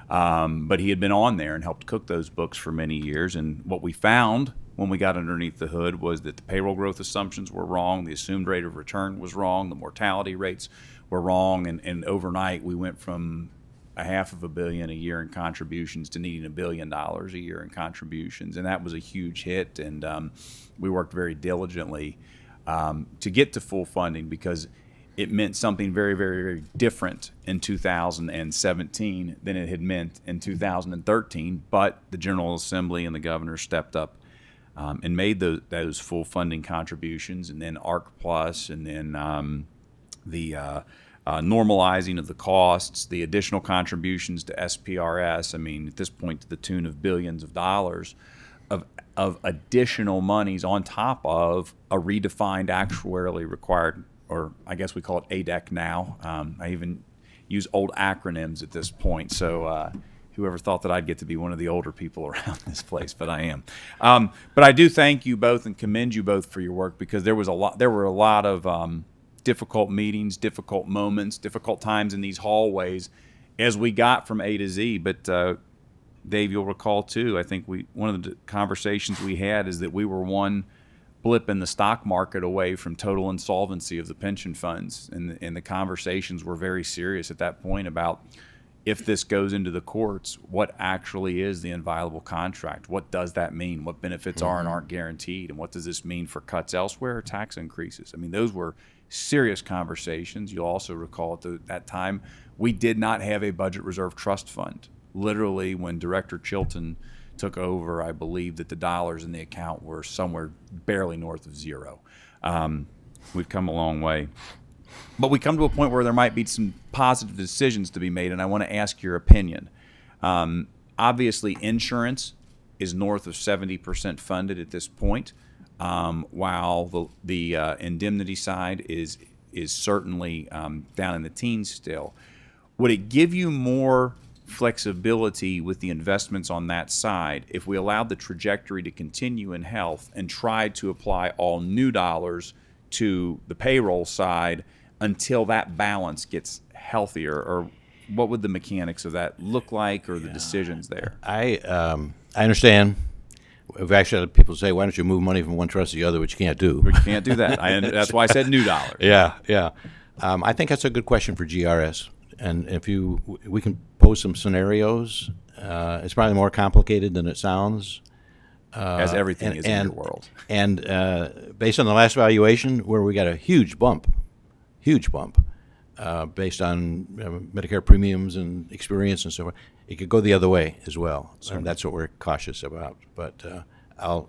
But he had been on there and helped cook those books for many years. And what we found when we got underneath the hood was that the payroll growth assumptions were wrong, the assumed rate of return was wrong, the mortality rates were wrong, and overnight we went from $500 million a year in contributions to needing $1 billion a year in contributions, and that was a huge hit. And we worked very diligently to get to full funding, because it meant something very, very, very different in 2017 than it had meant in 2013. But the General Assembly and the governor stepped up and made those full funding contributions, and then ARC Plus, and then the normalizing of the costs, the additional contributions to SPRS. I mean, at this point, to the tune of billions of dollars of additional monies on top of a redefined actuarially required, or I guess we call it ADEC now. I even use old acronyms at this point. So whoever thought that I'd get to be one of the older people around this place, but I am. But I do thank you both and commend you both for your work, because there were a lot of difficult meetings, difficult moments, difficult times in these hallways as we got from A to Z. But Dave, you'll recall too, I think one of the conversations we had is that we were one blip in the stock market away from total insolvency of the pension funds. And the conversations were very serious at that point about, if this goes into the courts, what actually is the inviolable contract? What does that mean? What benefits are and aren't guaranteed? And what does this mean for cuts elsewhere or tax increases? I mean, those were serious conversations. You'll also recall at that time, we did not have a budget reserve trust fund. Literally, when Director Chilton took over, I believe that the dollars in the account were somewhere barely north of zero. We've come a long way. But we come to a point where there might be some positive decisions to be made, and I want to ask your opinion. Obviously, insurance is north of 70% funded at this point, while the indemnity side is certainly down in the teens still. Would it give you more flexibility with the investments on that side if we allowed the trajectory to continue in health and tried to apply all new dollars to the payroll side until that balance gets healthier? Or what would the mechanics of that look like, or the decisions there? I understand. We've actually had people say, why don't you move money from one trust to the other, which you can't do. We can't do that. That's why I said new dollars. Yeah. I think that's a good question for GRS. And we can pose some scenarios. It's probably more complicated than it sounds. As everything is in your world. And based on the last valuation, where we got a huge bump, based on Medicare premiums and experience and so forth, it could go the other way as well. And that's what we're cautious about. But I'll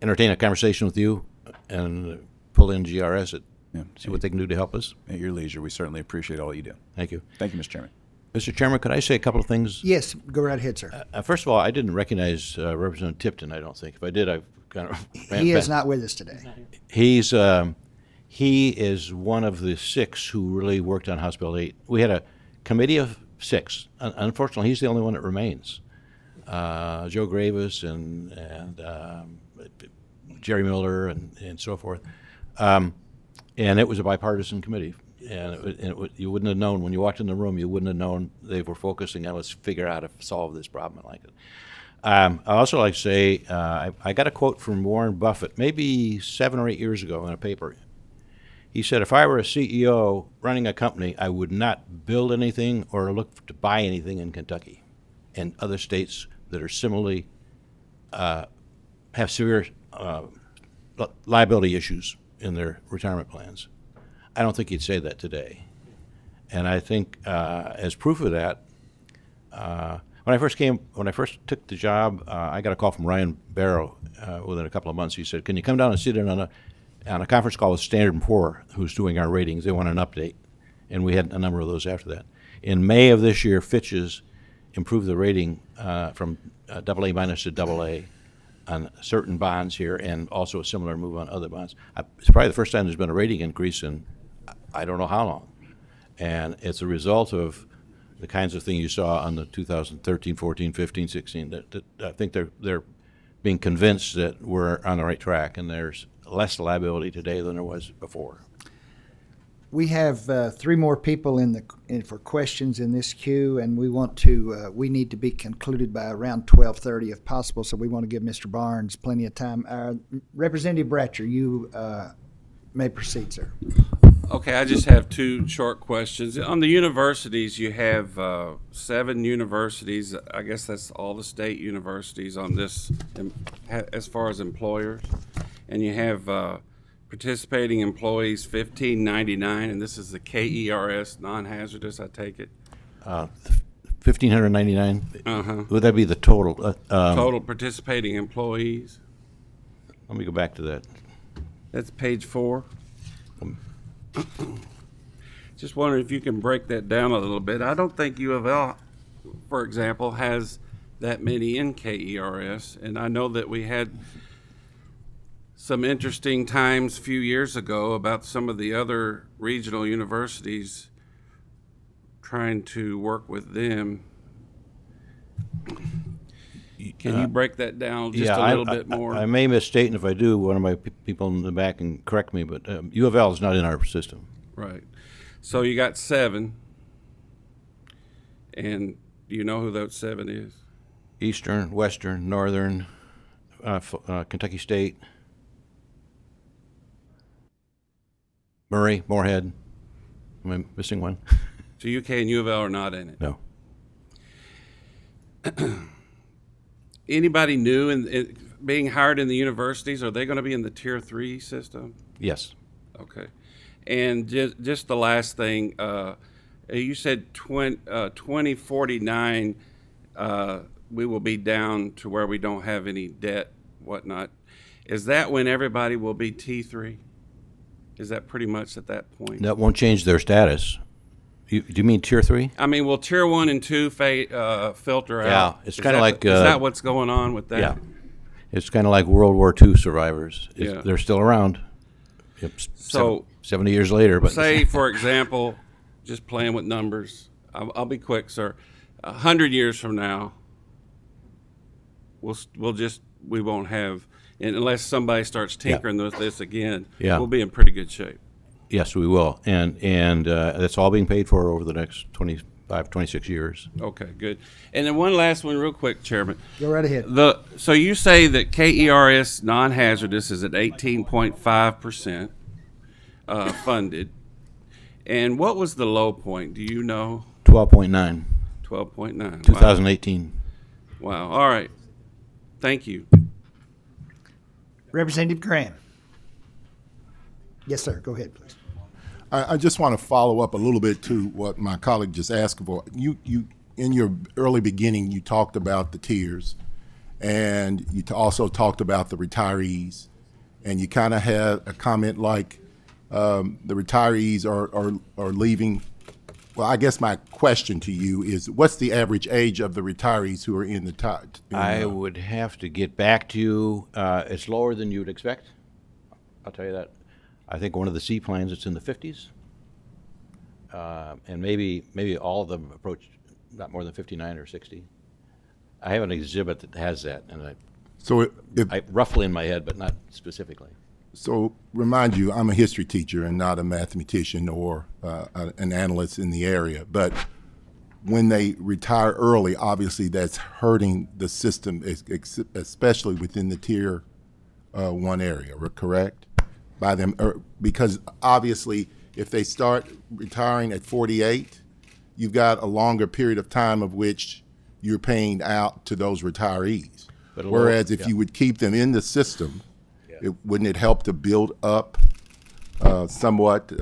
entertain a conversation with you and pull in GRS it. Yeah. See what they can do to help us. At your leisure, we certainly appreciate all you do. Thank you. Thank you, Mr. Chairman. Mr. Chairman, could I say a couple of things? Yes, go right ahead, sir. First of all, I didn't recognize Representative Tipton, I don't think. If I did, I've kind of He is not with us today. He is one of the 6 who really worked on House Bill 8. We had a committee of 6. Unfortunately, he's the only one that remains. Joe Gravis and Jerry Miller and so forth. And it was a bipartisan committee. And you wouldn't have known, when you walked in the room, you wouldn't have known they were focusing on let's figure out how to solve this problem. I like it. I also like to say, I got a quote from Warren Buffett maybe 7 or 8 years ago in a paper. He said, if I were a CEO running a company, I would not build anything or look to buy anything in Kentucky and other states that are similarly have severe liability issues in their retirement plans. I don't think he'd say that today. And I think as proof of that, when I first took the job, I got a call from Ryan Barrow within a couple of months. He said, can you come down and sit in on a conference call with Standard & Poor's, who's doing our ratings? They want an update. And we had a number of those after that. In May of this year, Fitch's improved the rating from AA minus to AA on certain bonds here, and also a similar move on other bonds. It's probably the first time there's been a rating increase in I don't know how long. And it's a result of the kinds of things you saw on the 2013, 14, 15, 16. That I think they're being convinced that we're on the right track, and there's less liability today than there was before. We have 3 more people in for questions in this queue, and we need to be concluded by around 12:30 if possible. So we want to give Mr. Barnes plenty of time. Representative Bratcher, you may proceed, sir. Okay, I just have 2 short questions. On the universities, you have 7 universities. I guess that's all the state universities on this as far as employers. And you have participating employees 1599, and this is the KERS, non-hazardous, I take it? 1,599? Uh-huh. Would that be the total? Total participating employees. Let me go back to that. That's page 4. Just wondering if you can break that down a little bit. I don't think U of L, for example, has that many in KERS, and I know that we had some interesting times a few years ago about some of the other regional universities trying to work with them. Can you break that down just a little bit more? I may misstate, and if I do, one of my people in the back can correct me, but U of L is not in our system. Right. So you got 7, and do you know who those 7 is? Eastern, Western, Northern, Kentucky State, Murray, Moorhead. Am I missing one? So UK and U of L are not in it? No. Anybody new in being hired in the universities, are they going to be in the Tier 3 system? Yes. Okay. And just the last thing, you said 2049 we will be down to where we don't have any debt, whatnot. Is that when everybody will be T3? Is that pretty much at that point? That won't change their status. Do you mean Tier 3? I mean, will Tier 1 and 2 filter out? Yeah, it's kind of like... is that what's going on with that? Yeah. It's kind of like World War II survivors. Yeah. They're still around. So 70 years later. But say, for example, just playing with numbers, I'll be quick, sir. 100 years from now, we won't have, unless somebody starts tinkering with this again, we'll be in pretty good shape. Yes, we will. And that's all being paid for over the next 25, 26 years. Okay, good. And then one last one real quick, Chairman. Go right ahead. So you say that KERS non-hazardous is at 18.5% funded. And what was the low point? Do you know? 12.9. 12.9. 2018. Wow. All right. Thank you. Representative Graham. Yes, sir. Go ahead, please. I just want to follow up a little bit to what my colleague just asked for. You in your early beginning, you talked about the tiers, and you also talked about the retirees, and you kind of had a comment like the retirees are leaving. Well, I guess my question to you is, what's the average age of the retirees who are in the I would have to get back to you. It's lower than you would expect. I'll tell you that. I think one of the seaplanes, it's in the 50s. And maybe all of them approach not more than 59 or 60. I have an exhibit that has that, and I roughly in my head, but not specifically. So remind you, I'm a history teacher and not a mathematician or an analyst in the area. But when they retire early, obviously that's hurting the system, especially within the Tier 1 area, correct? By them, because obviously if they start retiring at 48, you've got a longer period of time of which you're paying out to those retirees. Whereas if you would keep them in the system, wouldn't it help to build up somewhat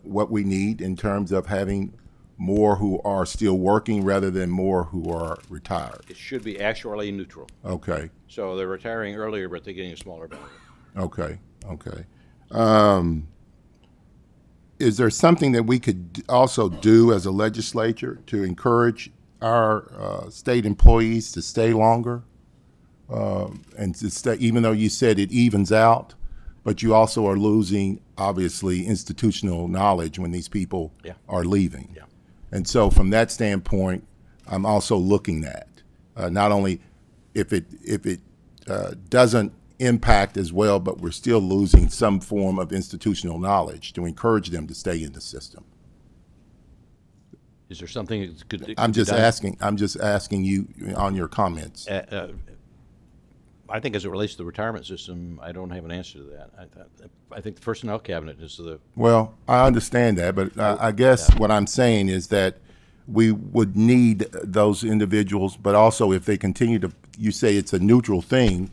what we need in terms of having more who are still working rather than more who are retired? It should be actuarially neutral. Okay. So they're retiring earlier, but they're getting a smaller benefit. Okay. Is there something that we could also do as a legislature to encourage our state employees to stay longer? And to stay, even though you said it evens out, but you also are losing, obviously, institutional knowledge when these people are leaving. Yeah. And so from that standpoint, I'm also looking at not only if it doesn't impact as well, but we're still losing some form of institutional knowledge to encourage them to stay in the system. Is there something that could I'm just be done? I'm just asking you on your comments. I think as it relates to the retirement system, I don't have an answer to that. I think the personnel cabinet is the. Well, I understand that, but I guess what I'm saying is that we would need those individuals, but also if they continue to, you say it's a neutral thing,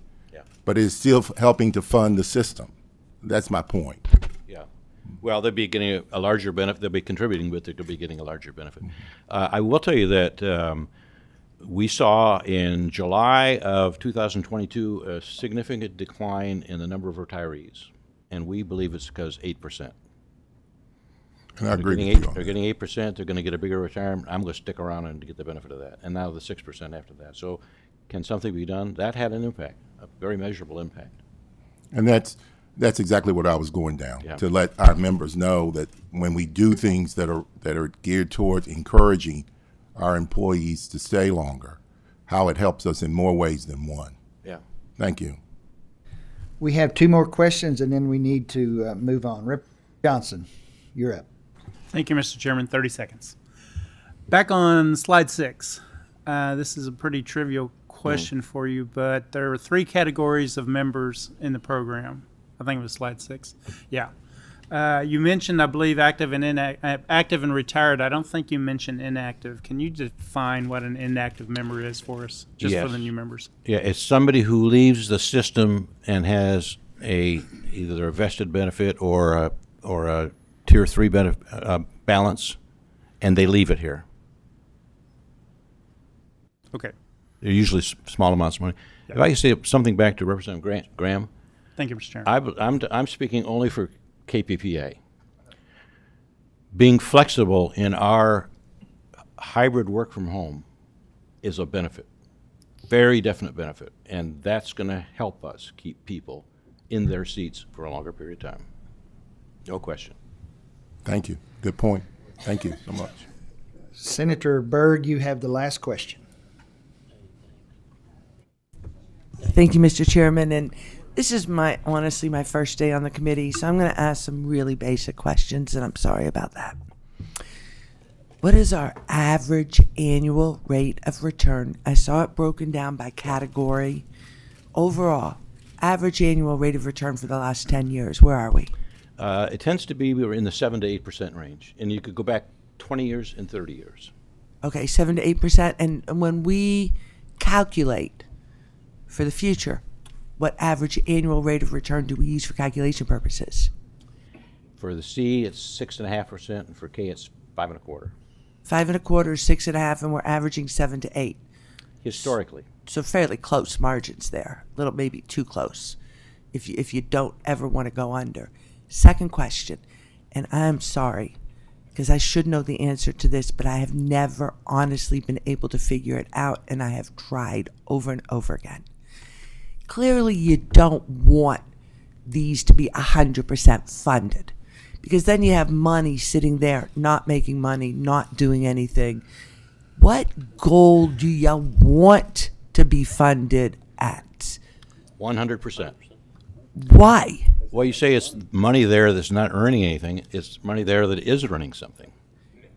but it's still helping to fund the system. That's my point. Yeah. Well, they'll be getting a larger benefit. They'll be contributing, but they'll be getting a larger benefit. I will tell you that we saw in July of 2022 a significant decline in the number of retirees, and we believe it's because 8%. And I agree with you on They're that. getting 8%. They're going to get a bigger retirement. I'm going to stick around and get the benefit of that. And now the 6% after that. So, can something be done? That had an impact, a very measurable impact. And that's exactly what I was going down, Yeah. to let our members know that when we do things that are geared towards encouraging our employees to stay longer, how it helps us in more ways than one. Yeah. Thank you. We have two more questions, and then we need to move on. Rep. Johnson, you're up. Thank you, Mr. Chairman. 30 seconds. Back on slide 6. This is a pretty trivial question for you, but there are 3 categories of members in the program. I think it was slide 6. Yeah. You mentioned, I believe, active and retired. I don't think you mentioned inactive. Can you define what an inactive member is for us, just for the new members? Yeah, it's somebody who leaves the system and has either a vested benefit or a Tier 3 balance, and they leave it here. Okay. They're usually small amounts of money. If I can say something back to Representative Graham. Thank you, Mr. Chairman. I'm speaking only for KPPA. Being flexible in our hybrid work from home is a benefit, very definite benefit, and that's going to help us keep people in their seats for a longer period of time. No question. Thank you. Good point. Thank you so much. Senator Berg, you have the last question. Thank you, Mr. Chairman. And this is honestly my first day on the committee, so I'm going to ask some really basic questions, and I'm sorry about that. What is our average annual rate of return? I saw it broken down by category. Overall, average annual rate of return for the last 10 years. Where are we? It tends to be we were in the 7 to 8% range, and you could go back 20 years and 30 years. Okay, 7 to 8%. And when we calculate for the future, what average annual rate of return do we use for calculation purposes? For the C, it's 6.5%, and for K, it's 5.25%. 5.25, 6.5, and we're averaging 7 to 8. Historically. So fairly close margins there. A little maybe too close. if you don't ever want to go under. Second question, and I'm sorry, because I should know the answer to this, but I have never honestly been able to figure it out, and I have tried over and over again. Clearly, you don't want these to be 100% funded, because then you have money sitting there, not making money, not doing anything. What goal do you want to be funded at? 100%. Why? Well, you say it's money there that's not earning anything. It's money there that is earning something.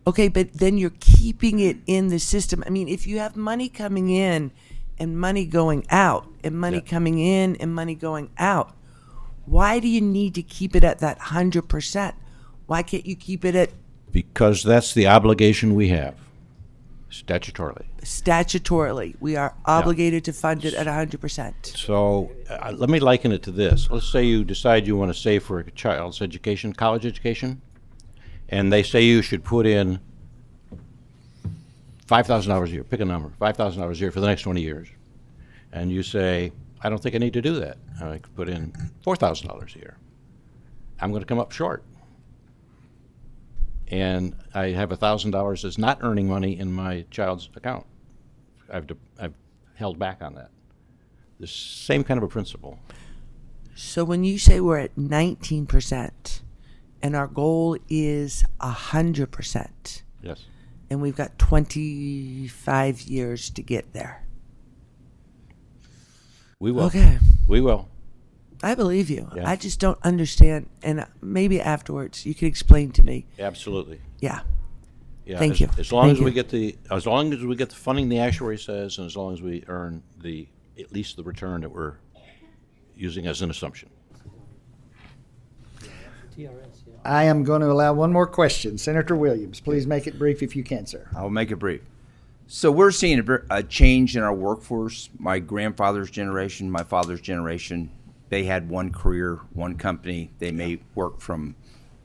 Okay, but then you're keeping it in the system. I mean, if you have money coming in and money going out, and money coming in and money going out, why do you need to keep it at that 100%? Why can't you keep it at Because that's the obligation we have, statutorily. statutorily? We are obligated to fund it at 100%. So let me liken it to this. Let's say you decide you want to save for a child's education, college education, and they say you should put in $5,000 a year. Pick a number, $5,000 a year for the next 20 years. And you say, I don't think I need to do that. I could put in $4,000 a year. I'm going to come up short. And I have $1,000 that's not earning money in my child's account. I've held back on that. The same kind of a principle. So when you say we're at 19% and our goal is 100%, Yes. and we've got 25 years to get there. We will. Okay. We will. I believe you. Yeah. I just don't understand, and maybe afterwards you can explain to me. Absolutely. Yeah. Yeah. Thank as, you. As long Thank as we you. get the funding the actuary says, and as long as we earn at least the return that we're using as an assumption. I am going to allow one more question. Senator Williams, please make it brief if you can, sir. I'll make it brief. So we're seeing a change in our workforce. My grandfather's generation, my father's generation, they had one career, one company. They may work from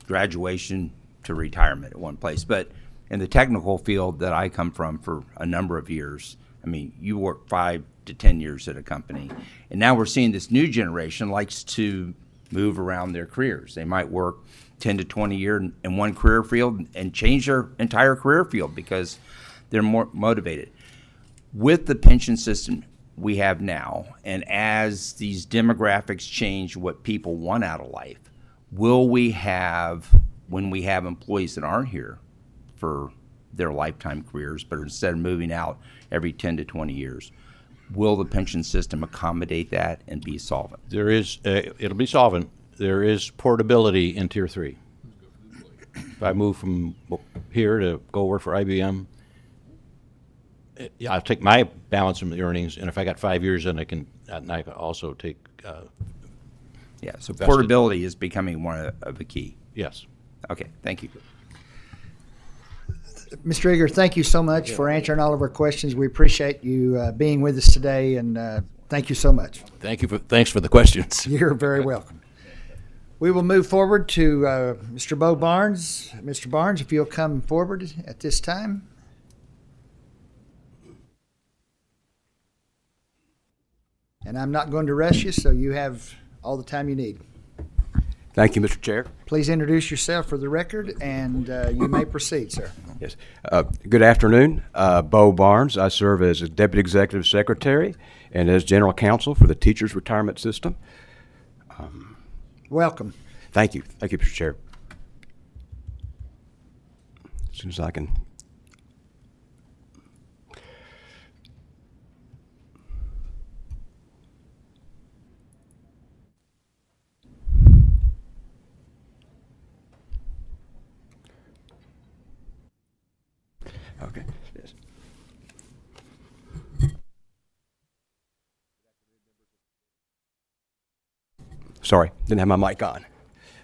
graduation to retirement at one place. But in the technical field that I come from for a number of years, I mean, you work 5 to 10 years at a company. And now we're seeing this new generation likes to move around their careers. They might work 10 to 20 years in one career field and change their entire career field because they're more motivated. With the pension system we have now, and as these demographics change what people want out of life, will we have, when we have employees that aren't here for their lifetime careers, but instead of moving out every 10 to 20 years, will the pension system accommodate that and be solvent? There is, it'll be solvent. There is portability in Tier 3. If I move from here to go work for IBM, I'll take my balance from the earnings, and if I got 5 years, then I can also take. Yeah, so vested. portability is becoming one of the key. Yes. Okay, thank you. Mr. Eager, thank you so much for answering all of our questions. We appreciate you being with us today, and thank you so much. Thanks for the questions. You're very welcome. We will move forward to Mr. Beau Barnes. Mr. Barnes, if you'll come forward at this time. And I'm not going to rush you, so you have all the time you need. Thank you, Mr. Chair. Please introduce yourself for the record, and you may proceed, sir. Yes. Good afternoon. Beau Barnes. I serve as a Deputy Executive Secretary and as General Counsel for the Teachers Retirement System. Welcome. Thank you. Thank you, Mr. Chair. As soon as I can. Okay. Yes. Sorry, didn't have my mic on.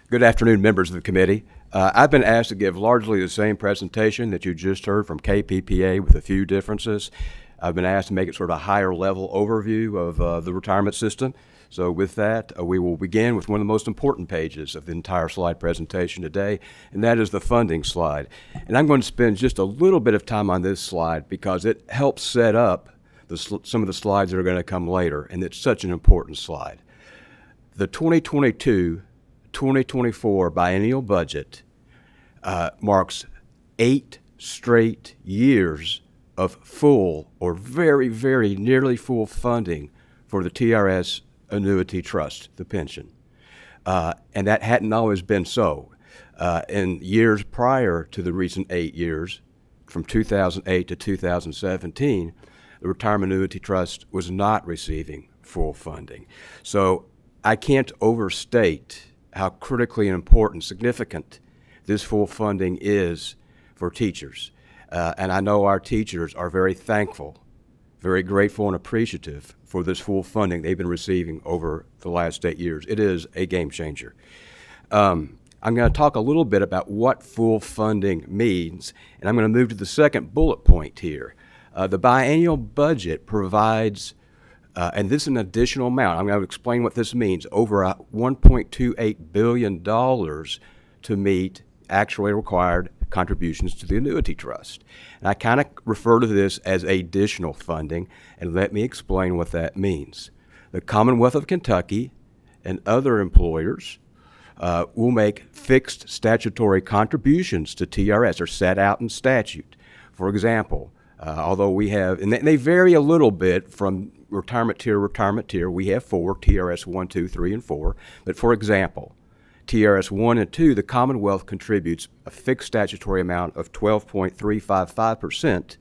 Good afternoon, members of the committee. I've been asked to give largely the same presentation that you just heard from KPPA with a few differences. I've been asked to make it sort of a higher level overview of the retirement system. So with that, we will begin with one of the most important pages of the entire slide presentation today, and that is the funding slide. And I'm going to spend just a little bit of time on this slide because it helps set up some of the slides that are going to come later, and it's such an important slide. the 2022-2024 biennial budget marks 8 straight years of full or very, very nearly full funding for the TRS annuity trust, the pension. And that hadn't always been so. In years prior to the recent 8 years, from 2008 to 2017, the Retirement Annuity Trust was not receiving full funding. So I can't overstate how critically important, significant this full funding is for teachers. And I know our teachers are very thankful, very grateful and appreciative for this full funding they've been receiving over the last 8 years. It is a game changer. I'm going to talk a little bit about what full funding means, and I'm going to move to the second bullet point here. The biennial budget provides, and this is an additional amount, I'm going to explain what this means, over $1.28 billion to meet actually required contributions to the annuity trust. And I kind of refer to this as additional funding, and let me explain what that means. The Commonwealth of Kentucky and other employers will make fixed statutory contributions to TRS, or set out in statute. For example, although we have, and they vary a little bit from retirement tier, we have 4, TRS 1, 2, 3, and 4. But for example, TRS 1 and 2, the Commonwealth contributes a fixed statutory amount of 12.355%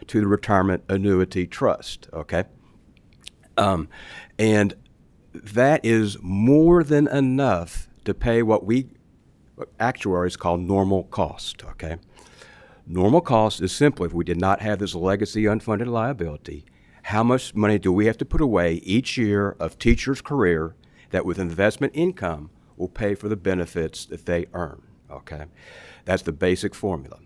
to the Retirement Annuity Trust, okay? And that is more than enough to pay what actuaries call normal cost, okay? Normal cost is simply, if we did not have this legacy unfunded liability, how much money do we have to put away each year of teachers' career that with investment income will pay for the benefits that they earn, okay? That's the basic formula.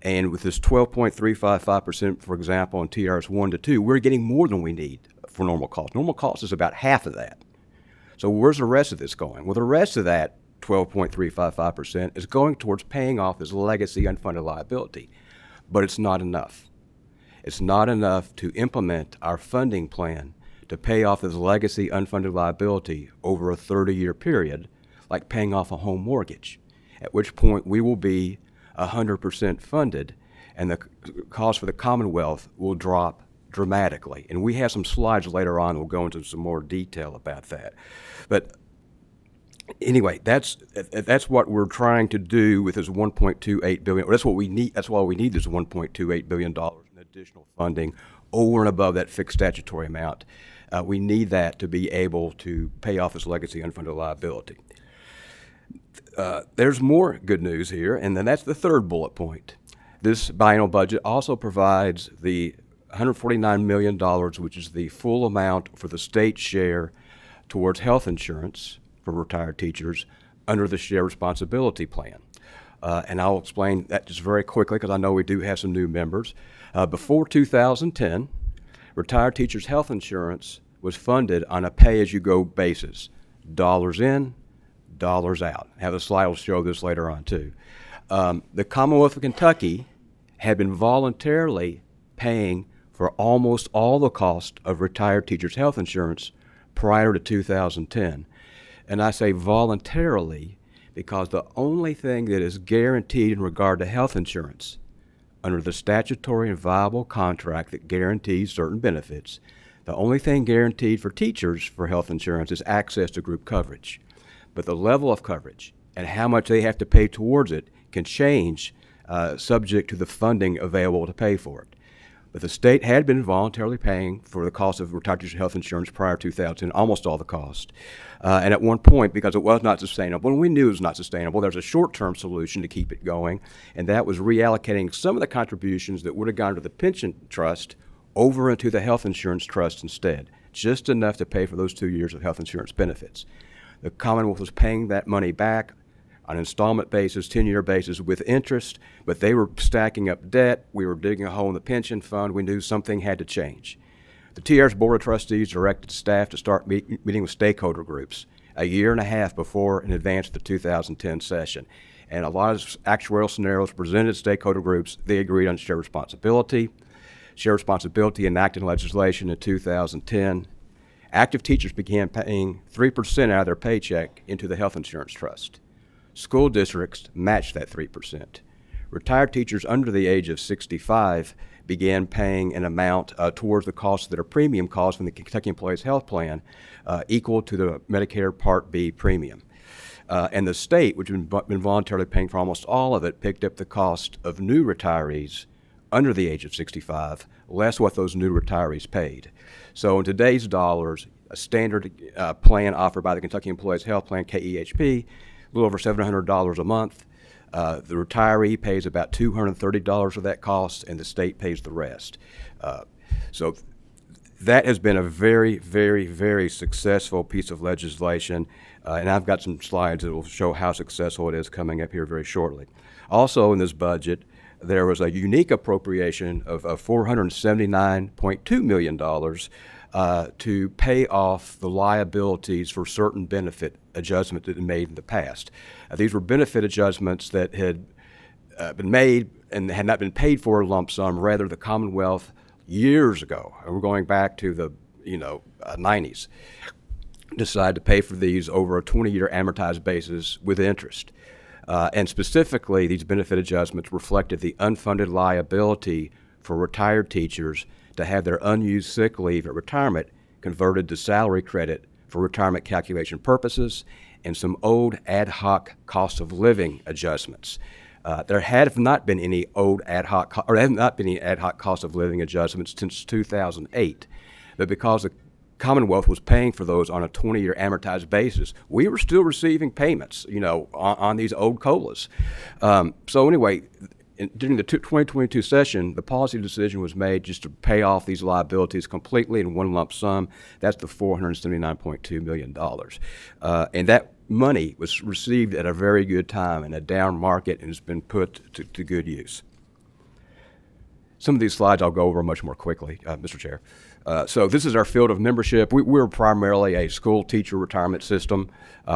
And with this 12.355%, for example, in TRS 1 to 2, we're getting more than we need for normal cost. Normal cost is about half of that. So where's the rest of this going? Well, the rest of that 12.355% is going towards paying off this legacy unfunded liability. But it's not enough. It's not enough to implement our funding plan to pay off this legacy unfunded liability over a 30-year period, like paying off a home mortgage, at which point we will be 100% funded, and the cost for the Commonwealth will drop dramatically. And we have some slides later on. We'll go into some more detail about that. But anyway, that's what we're trying to do with this $1.28 billion. That's what we need. That's why we need this $1.28 billion in additional funding over and above that fixed statutory amount. We need that to be able to pay off this legacy unfunded liability. There's more good news here, and then that's the third bullet point. This biennial budget also provides the $149 million, which is the full amount for the state share towards health insurance for retired teachers under the shared responsibility plan. And I'll explain that just very quickly because I know we do have some new members. Before 2010, retired teachers' health insurance was funded on a pay-as-you-go basis, dollars in, dollars out. I have a slide will show this later on too. The Commonwealth of Kentucky had been voluntarily paying for almost all the cost of retired teachers' health insurance prior to 2010. And I say voluntarily because the only thing that is guaranteed in regard to health insurance under the statutory and viable contract that guarantees certain benefits, the only thing guaranteed for teachers for health insurance is access to group coverage. But the level of coverage and how much they have to pay towards it can change subject to the funding available to pay for it. But the state had been voluntarily paying for the cost of retired teachers' health insurance prior to 2000, almost all the cost. And at one point, because it was not sustainable, and we knew it was not sustainable, there was a short-term solution to keep it going, and that was reallocating some of the contributions that would have gone to the pension trust over into the health insurance trust instead, just enough to pay for those 2 years of health insurance benefits. The Commonwealth was paying that money back on an installment basis, 10-year basis with interest, but they were stacking up debt. We were digging a hole in the pension fund. We knew something had to change. The TRS Board of Trustees directed staff to start meeting with stakeholder groups a year and a half before in advance of the 2010 session. And a lot of actuarial scenarios presented to stakeholder groups. They agreed on shared responsibility. Shared responsibility enacted legislation in 2010. active teachers began paying 3% out of their paycheck into the health insurance trust. School districts matched that 3%. Retired teachers under the age of 65 began paying an amount towards the cost that are premium costs from the Kentucky Employees Health Plan equal to the Medicare Part B premium. And the state, which had been voluntarily paying for almost all of it, picked up the cost of new retirees under the age of 65, less what those new retirees paid. So in today's dollars, a standard plan offered by the Kentucky Employees Health Plan, KEHP, a little over $700 a month. The retiree pays about $230 of that cost, and the state pays the rest. So that has been a very, very, very successful piece of legislation, and I've got some slides that will show how successful it is coming up here very shortly. Also in this budget, there was a unique appropriation of $479.2 million to pay off the liabilities for certain benefit adjustments that had been made in the past. These were benefit adjustments that had been made and had not been paid for a lump sum. Rather, the Commonwealth years ago, and we're going back to the 90s, decided to pay for these over a 20-year amortized basis with interest. And specifically, these benefit adjustments reflected the unfunded liability for retired teachers to have their unused sick leave at retirement converted to salary credit for retirement calculation purposes, and some old ad hoc cost of living adjustments. There have not been any ad hoc cost of living adjustments since 2008, but because the Commonwealth was paying for those on a 20-year amortized basis, we were still receiving payments, on these old COLAs. So anyway, during the 2022 session, the policy decision was made just to pay off these liabilities completely in one lump sum. That's the $479.2 million. And that money was received at a very good time in a down market and has been put to good use. Some of these slides I'll go over much more quickly, Mr. Chair. So this is our field of membership. We're primarily a school teacher retirement system.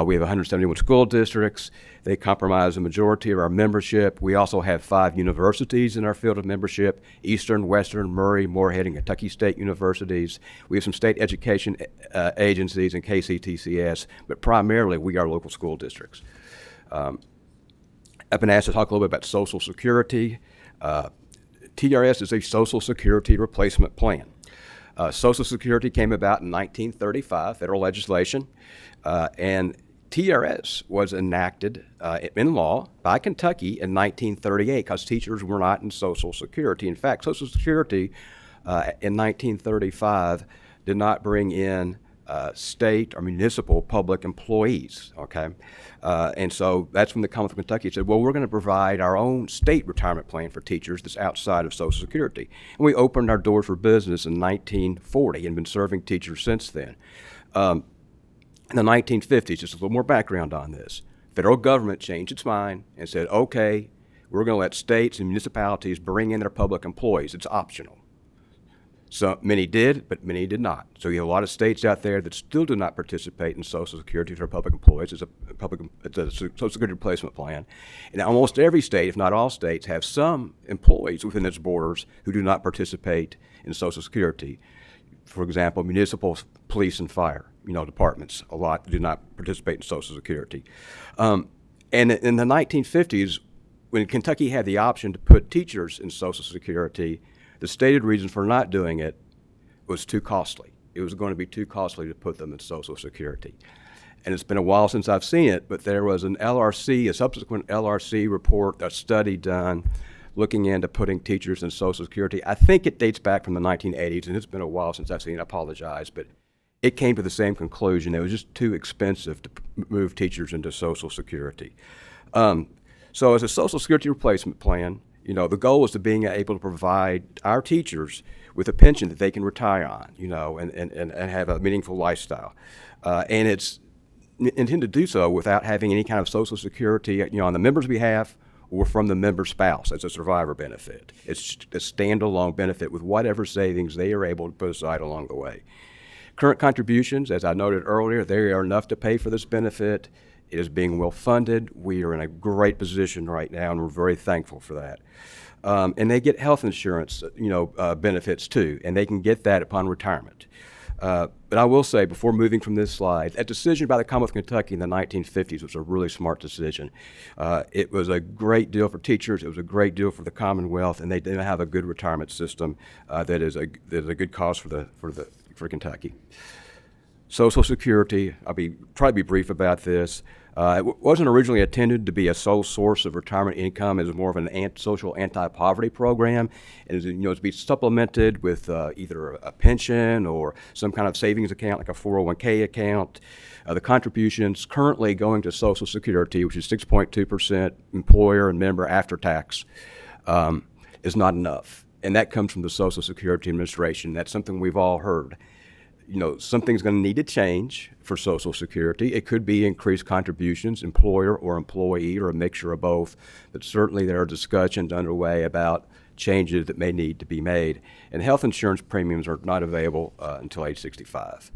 We have 171 school districts. They comprise the majority of our membership. We also have 5 universities in our field of membership: Eastern, Western, Murray, Morehead, and Kentucky State Universities. We have some state education agencies and KCTCS, but primarily we are local school districts. I've been asked to talk a little bit about Social Security. TRS is a Social Security replacement plan. Social Security came about in 1935, federal legislation, and TRS was enacted in law by Kentucky in 1938 because teachers were not in Social Security. In fact, Social Security in 1935 did not bring in state or municipal public employees, okay? And so that's when the Commonwealth of Kentucky said, well, we're going to provide our own state retirement plan for teachers that's outside of Social Security. And we opened our doors for business in 1940 and been serving teachers since then. In the 1950s, just a little more background on this, federal government changed its mind and said, okay, we're going to let states and municipalities bring in their public employees. It's optional. So many did, but many did not. So you have a lot of states out there that still do not participate in Social Security for public employees. It's a Social Security replacement plan. And almost every state, if not all states, have some employees within its borders who do not participate in Social Security. For example, municipal police and fire, departments, a lot do not participate in Social Security. And in the 1950s, when Kentucky had the option to put teachers in Social Security, the stated reason for not doing it was too costly. It was going to be too costly to put them in Social Security. And it's been a while since I've seen it, but there was an LRC, a subsequent LRC report, a study done looking into putting teachers in Social Security. I think it dates back from the 1980s, and it's been a while since I've seen it. I apologize, but it came to the same conclusion. It was just too expensive to move teachers into Social Security. So as a Social Security replacement plan, the goal is to being able to provide our teachers with a pension that they can retire on, and have a meaningful lifestyle. And it's intended to do so without having any kind of Social Security, on the member's behalf or from the member's spouse as a survivor benefit. It's a standalone benefit with whatever savings they are able to put aside along the way. Current contributions, as I noted earlier, they are enough to pay for this benefit. It is being well funded. We are in a great position right now, and we're very thankful for that. And they get health insurance, benefits too, and they can get that upon retirement. But I will say, before moving from this slide, that decision by the Commonwealth of Kentucky in the 1950s was a really smart decision. It was a great deal for teachers. It was a great deal for the Commonwealth, and they did have a good retirement system that is a good cause for Kentucky. Social Security, try to be brief about this. It wasn't originally intended to be a sole source of retirement income. It was more of an social anti-poverty program, and it's to be supplemented with either a pension or some kind of savings account, like a 401k account. The contributions currently going to Social Security, which is 6.2% employer and member after tax, is not enough, and that comes from the Social Security Administration. That's something we've all heard. Something's going to need to change for Social Security. It could be increased contributions, employer or employee, or a mixture of both. But certainly there are discussions underway about changes that may need to be made. And health insurance premiums are not available until age 65.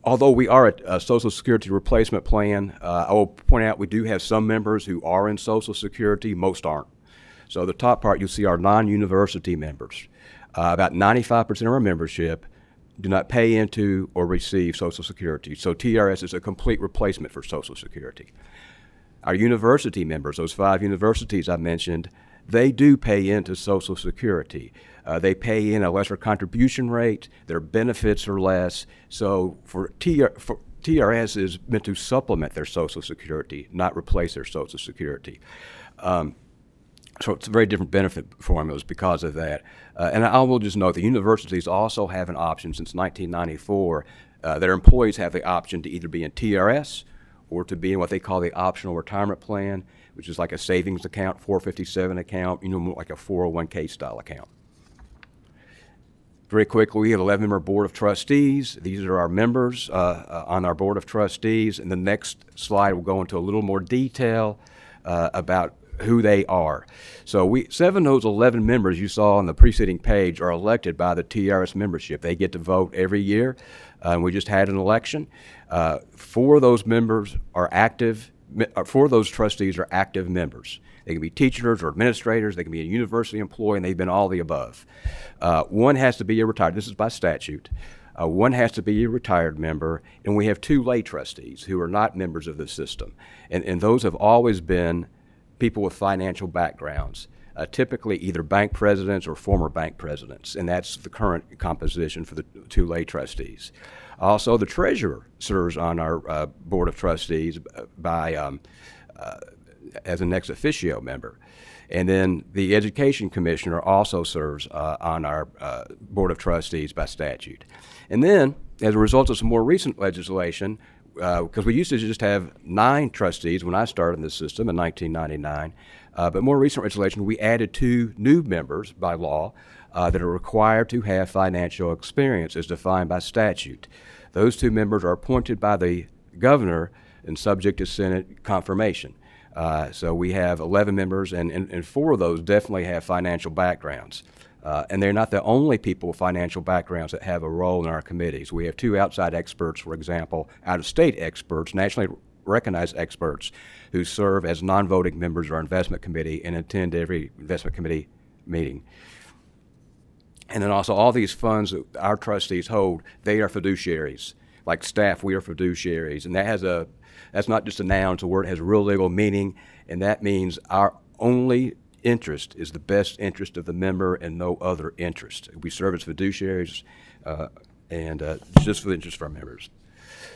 Although we are a Social Security replacement plan, I will point out we do have some members who are in Social Security. Most aren't. So the top part, you'll see our non-university members. About 95% of our membership do not pay into or receive Social Security. So TRS is a complete replacement for Social Security. Our university members, those 5 universities I mentioned, they do pay into Social Security. They pay in a lesser contribution rate. Their benefits are less. So TRS is meant to supplement their Social Security, not replace their Social Security. So it's a very different benefit formulas because of that. And I will just note the universities also have an option since 1994. Their employees have the option to either be in TRS or to be in what they call the optional retirement plan, which is like a savings account, 457 account, more like a 401k style account. Very quickly, we have an 11-member board of trustees. These are our members on our board of trustees. And the next slide will go into a little more detail about who they are. So 7 of those 11 members you saw on the preceding page are elected by the TRS membership. They get to vote every year. We just had an election. 4 of those members are active. 4 of those trustees are active members. They can be teachers or administrators. They can be a university employee, and they've been all the above. 1 has to be a retired. This is by statute. 1 has to be a retired member, and we have 2 lay trustees who are not members of the system. And those have always been people with financial backgrounds, typically either bank presidents or former bank presidents, and that's the current composition for the 2 lay trustees. Also, the treasurer serves on our board of trustees as an ex officio member. And then the education commissioner also serves on our board of trustees by statute. And then, as a result of some more recent legislation, because we used to just have 9 trustees when I started in the system in 1999. But more recent legislation, we added 2 new members by law that are required to have financial experience as defined by statute. Those 2 members are appointed by the governor and subject to Senate confirmation. So we have 11 members, and 4 of those definitely have financial backgrounds. And they're not the only people with financial backgrounds that have a role in our committees. We have 2 outside experts, for example, out-of-state experts, nationally recognized experts, who serve as non-voting members of our investment committee and attend every investment committee meeting. And then also all these funds that our trustees hold, they are fiduciaries. Like staff, we are fiduciaries. And that's not just a noun, it's a word that has real legal meaning, and that means our only interest is the best interest of the member and no other interest. We serve as fiduciaries and just for the interest of our members.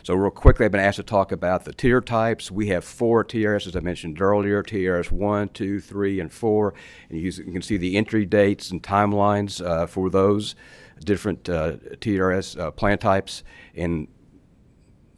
So real quickly, I've been asked to talk about the tier types. We have 4 TRS, as I mentioned earlier, TRS 1, 2, 3, and 4. And you can see the entry dates and timelines for those different TRS plan types. And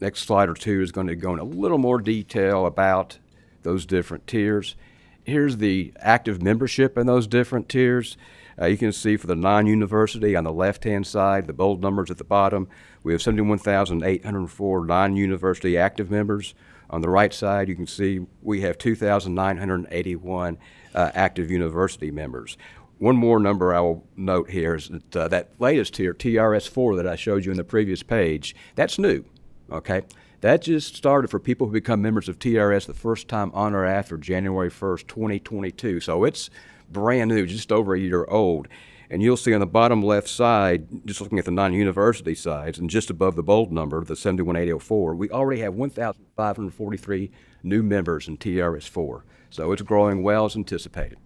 next slide or 2 is going to go in a little more detail about those different tiers. Here's the active membership in those different tiers. You can see for the non-university on the left-hand side, the bold numbers at the bottom, we have 71,804 non-university active members. On the right side, you can see we have 2,981 active university members. One more number I will note here is that that latest tier, TRS-4, that I showed you in the previous page, that's new, okay? That just started for people who become members of TRS the first time on or after January 1st, 2022. So it's brand new, just over a year old. And you'll see on the bottom left side, just looking at the non-university sides, and just above the bold number, the 71,804, we already have 1,543 new members in TRS4. So it's growing well as anticipated.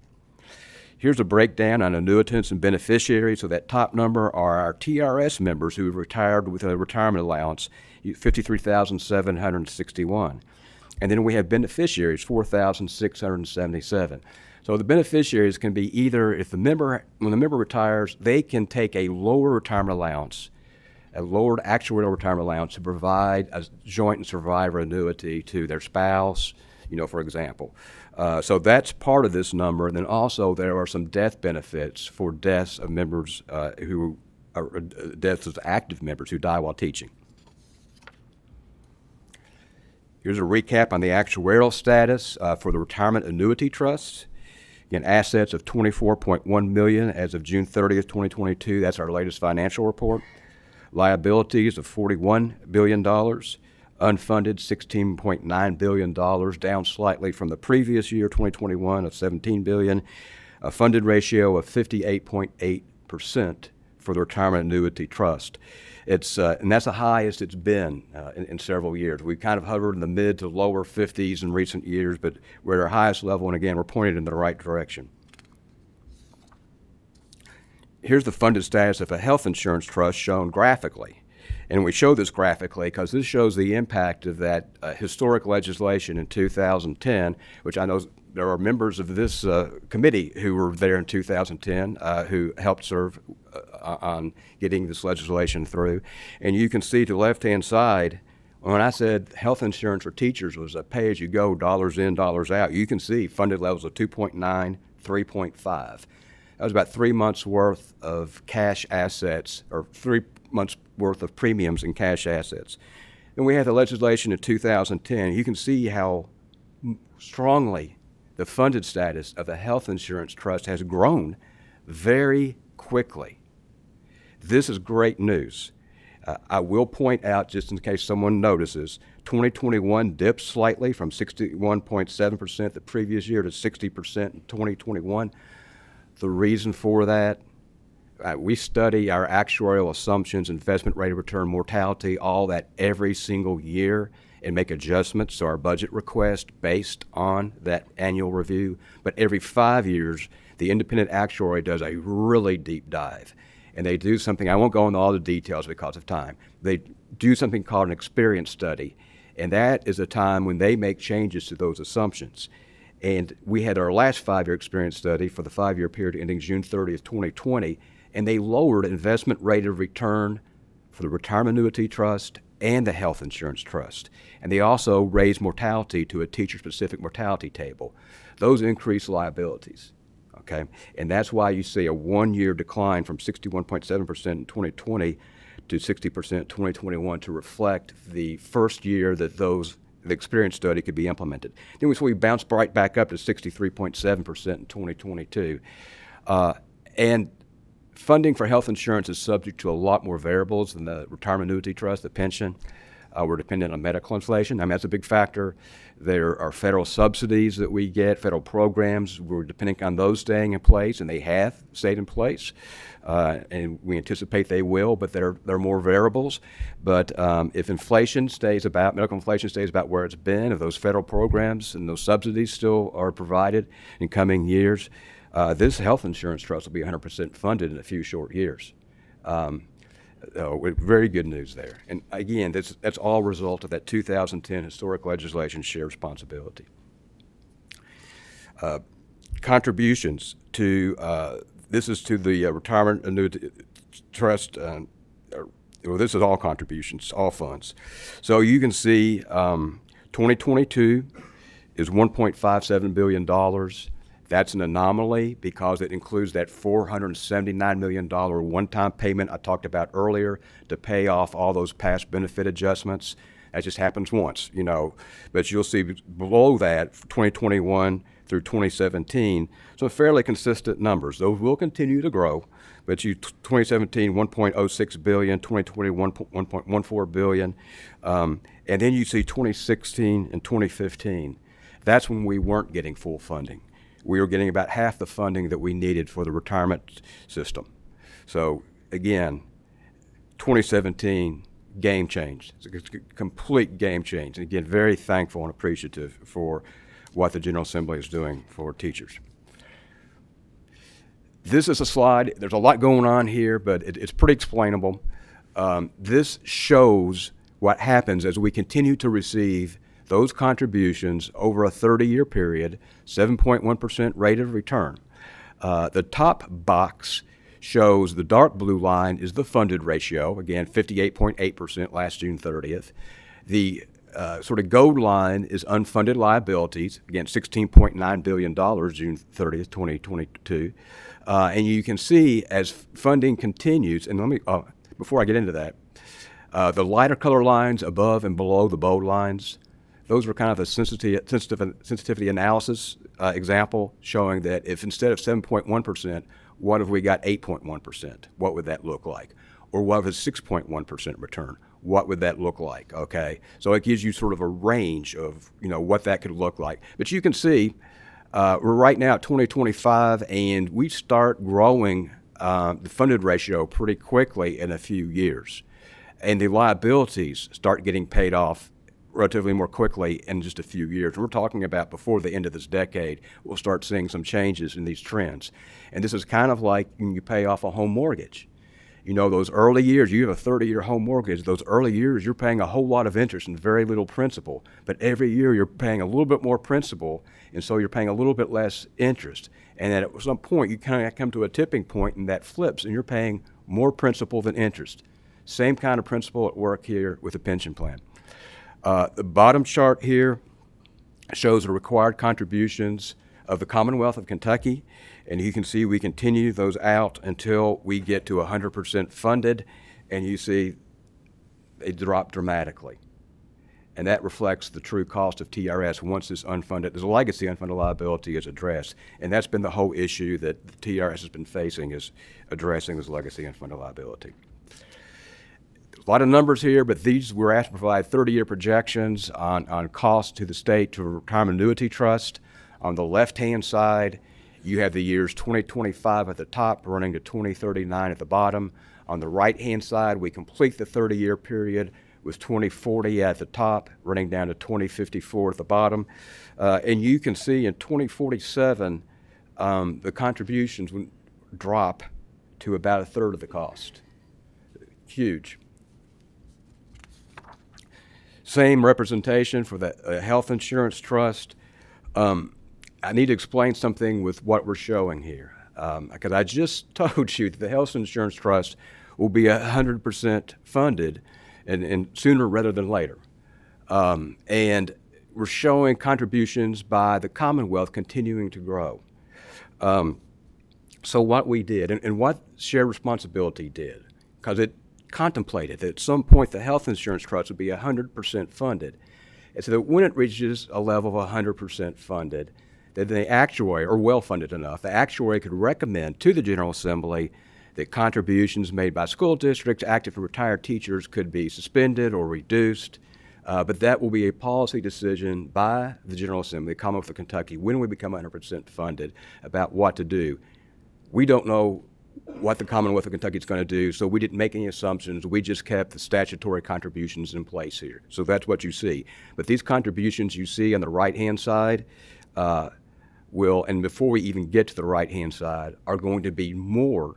Here's a breakdown on annuitants and beneficiaries. So that top number are our TRS members who have retired with a retirement allowance, 53,761. And then we have beneficiaries, 4,677. So the beneficiaries can be either, when the member retires, they can take a lower retirement allowance, a lowered actuarial retirement allowance to provide a joint and survivor annuity to their spouse, for example. So that's part of this number. And then also there are some death benefits for deaths of members who are deaths of active members who die while teaching. Here's a recap on the actuarial status for the retirement annuity trusts. Again, assets of $24.1 million as of June 30th, 2022. That's our latest financial report. Liabilities of $41 billion. Unfunded $16.9 billion, down slightly from the previous year, 2021, of $17 billion. A funded ratio of 58.8% for the retirement annuity trust. And that's the highest it's been in several years. We've kind of hovered in the mid to lower 50s in recent years, but we're at our highest level, and again, we're pointed in the right direction. Here's the funded status of a health insurance trust shown graphically. And we show this graphically because this shows the impact of that historic legislation in 2010, which I know there are members of this committee who were there in 2010 who helped serve on getting this legislation through. And you can see to the left-hand side, when I said health insurance for teachers was a pay-as-you-go, dollars in, dollars out, you can see funded levels of 2.9, 3.5. That was about 3 months' worth of cash assets, or 3 months' worth of premiums in cash assets. Then we had the legislation in 2010. You can see how strongly the funded status of the health insurance trust has grown very quickly. This is great news. I will point out, just in case someone notices, 2021 dipped slightly from 61.7% the previous year to 60% in 2021. The reason for that, we study our actuarial assumptions, investment rate of return, mortality, all that every single year, and make adjustments to our budget request based on that annual review. But every 5 years, the independent actuary does a really deep dive. And they do something, I won't go into all the details because of time. They do something called an experience study. And that is a time when they make changes to those assumptions. And we had our last 5-year experience study for the 5-year period ending June 30th, 2020, and they lowered investment rate of return for the retirement annuity trust and the health insurance trust. And they also raised mortality to a teacher-specific mortality table. Those increased liabilities, okay? And that's why you see a 1-year decline from 61.7% in 2020 to 60% in 2021 to reflect the first year that the experience study could be implemented. Then we bounced right back up to 63.7% in 2022. And funding for health insurance is subject to a lot more variables than the retirement annuity trust, the pension. We're dependent on medical inflation. I mean, that's a big factor. There are federal subsidies that we get, federal programs. We're depending on those staying in place, and they have stayed in place. And we anticipate they will, but there are more variables. But if inflation stays about, medical inflation stays about where it's been, if those federal programs and those subsidies still are provided in coming years, this health insurance trust will be 100% funded in a few short years. Very good news there. And again, that's all a result of that 2010 historic legislation, shared responsibility. Contributions to, this is to the retirement annuity trust, this is all contributions, all funds. So you can see 2022 is $1.57 billion. That's an anomaly because it includes that $479 million one-time payment I talked about earlier to pay off all those past benefit adjustments. That just happens once, But you'll see below that, 2021 through 2017, some fairly consistent numbers. Those will continue to grow, but 2017, $1.06 billion, 2021, $1.14 billion, and then you see 2016 and 2015. That's when we weren't getting full funding. we were getting about half the funding that we needed for the retirement system. So again, 2017, game change. It's a complete game change. And again, very thankful and appreciative for what the General Assembly is doing for teachers. This is a slide. There's a lot going on here, but it's pretty explainable. This shows what happens as we continue to receive those contributions over a 30-year period, 7.1% rate of return. The top box shows the dark blue line is the funded ratio, again, 58.8% last June 30th. The sort of gold line is unfunded liabilities, again, $16.9 billion June 30th, 2022. And you can see as funding continues, and let me, before I get into that, the lighter color lines above and below the bold lines, those were kind of a sensitivity analysis example showing that if instead of 7.1%, what if we got 8.1%? What would that look like? Or what if it's 6.1% return? What would that look like? Okay, so it gives you sort of a range of what that could look like. But you can see we're right now at 2025, and we start growing the funded ratio pretty quickly in a few years, and the liabilities start getting paid off relatively more quickly in just a few years. We're talking about before the end of this decade, we'll start seeing some changes in these trends. And this is kind of like when you pay off a home mortgage. Those early years, you have a 30-year home mortgage, those early years you're paying a whole lot of interest and very little principal. But every year you're paying a little bit more principal, and so you're paying a little bit less interest. And then at some point you kind of come to a tipping point and that flips and you're paying more principal than interest. Same kind of principle at work here with a pension plan. The bottom chart here shows the required contributions of the Commonwealth of Kentucky, and you can see we continue those out until we get to 100% funded, and you see they drop dramatically. And that reflects the true cost of TRS once this there's a legacy unfunded liability is addressed, and that's been the whole issue that the TRS has been facing, is addressing this legacy unfunded liability. A lot of numbers here, but these we're asked to provide 30-year projections on costs to the state to a retirement annuity trust. On the left-hand side, you have the years 2025 at the top running to 2039 at the bottom. On the right-hand side, we complete the 30-year period with 2040 at the top, running down to 2054 at the bottom. And you can see in 2047, the contributions would drop to about a third of the cost. Huge. Same representation for the health insurance trust. I need to explain something with what we're showing here, because I just told you that the health insurance trust will be 100% funded, and sooner rather than later. And we're showing contributions by the Commonwealth continuing to grow. So what we did, and what shared responsibility did, because it contemplated that at some point the health insurance trust would be 100% funded. And so that when it reaches a level of 100% funded, that the actuary, or well funded enough, the actuary could recommend to the General Assembly that contributions made by school districts, active and retired teachers could be suspended or reduced. But that will be a policy decision by the General Assembly, the Commonwealth of Kentucky, when we become 100% funded, about what to do. We don't know what the Commonwealth of Kentucky is going to do, so we didn't make any assumptions. We just kept the statutory contributions in place here. So that's what you see. But these contributions you see on the right-hand side will, and before we even get to the right-hand side, are going to be more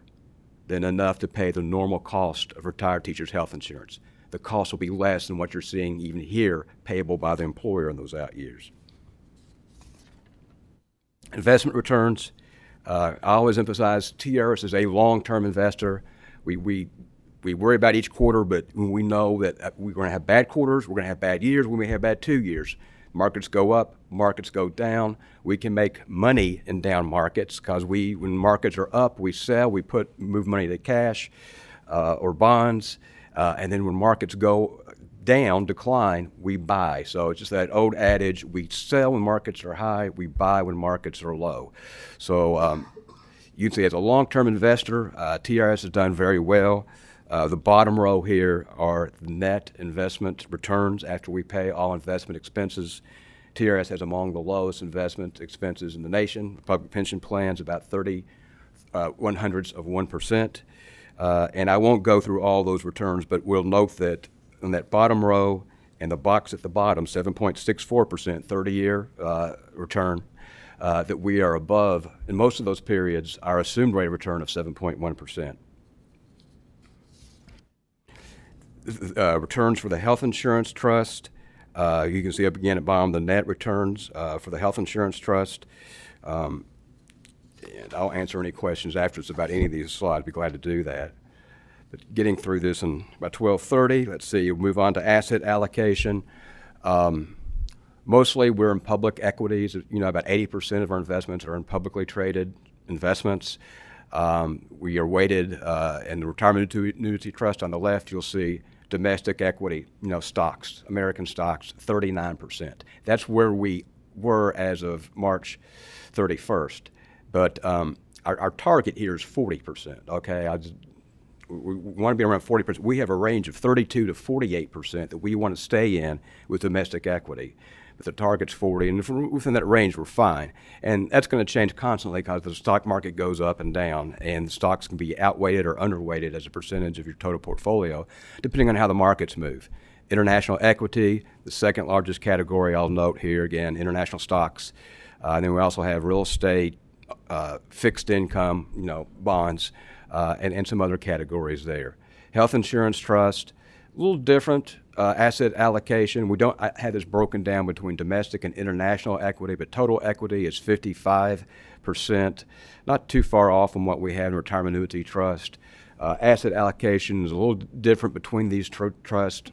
than enough to pay the normal cost of retired teachers' health insurance. The cost will be less than what you're seeing even here payable by the employer in those out years. Investment returns. I always emphasize TRS is a long-term investor. We worry about each quarter, but we know that we're going to have bad quarters, we're going to have bad years, we may have bad 2 years. Markets go up, markets go down. We can make money in down markets because when markets are up, we sell, we move money to cash or bonds, and then when markets go down, decline, we buy. So it's just that old adage, we sell when markets are high, we buy when markets are low. So you can see as a long-term investor, TRS has done very well. The bottom row here are the net investment returns after we pay all investment expenses. TRS has among the lowest investment expenses in the nation. Public pension plans about 1/100%. And I won't go through all those returns, but we'll note that on that bottom row and the box at the bottom, 7.64% 30-year return, that we are above, in most of those periods, our assumed rate of return of 7.1%. Returns for the health insurance trust, you can see up again at bottom the net returns for the health insurance trust. And I'll answer any questions afterwards about any of these slides. I'd be glad to do that. But getting through this in about 12:30, let's see, we'll move on to asset allocation. Mostly we're in public equities. You know, about 80% of our investments are in publicly traded investments. We are weighted in the retirement annuity trust on the left. You'll see domestic equity, you know, stocks, American stocks, 39%. That's where we were as of March 31st. But our target here is 40%, okay? We want to be around 40%. We have a range of 32 to 48% that we want to stay in with domestic equity. But the target's 40, and if we're within that range, we're fine. And that's going to change constantly because the stock market goes up and down, and stocks can be outweighted or underweighted as a percentage of your total portfolio, depending on how the markets move. International equity, the second largest category, I'll note here again, international stocks. And then we also have real estate, fixed income, you know, bonds, and some other categories there. Health insurance trust, a little different asset allocation. We don't have this broken down between domestic and international equity, but total equity is 55%, not too far off from what we had in retirement annuity trust. Asset allocation is a little different between these trusts.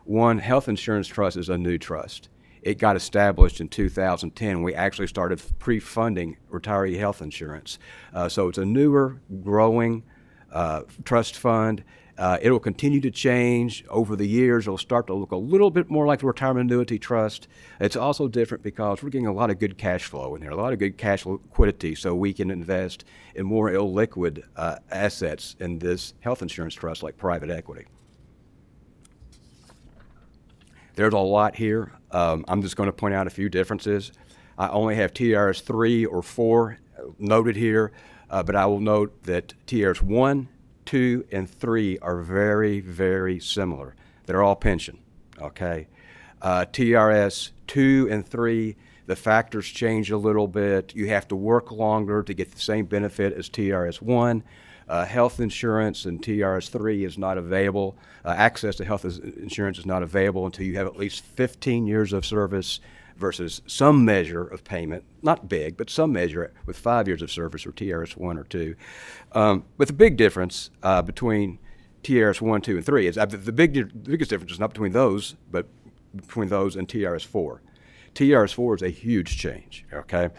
One, health insurance trust is a new trust. It got established in 2010. We actually started pre-funding retiree health insurance. So it's a newer, growing trust fund. It will continue to change over the years. It'll start to look a little bit more like the retirement annuity trust. It's also different because we're getting a lot of good cash flow in here, a lot of good cash liquidity, so we can invest in more illiquid assets in this health insurance trust like private equity. There's a lot here. I'm just going to point out a few differences. I only have TRS 3 or 4 noted here, but I will note that TRS 1, 2, and 3 are very, very similar. They're all pension, okay? TRS 2 and 3, the factors change a little bit. You have to work longer to get the same benefit as TRS 1. Health insurance in TRS 3 is not available. Access to health insurance is not available until you have at least 15 years of service versus some measure of payment, not big, but some measure with 5 years of service or TRS 1 or 2. But the big difference between TRS 1, 2, and 3 is the biggest difference is not between those, but between those and TRS 4. TRS 4 is a huge change, okay?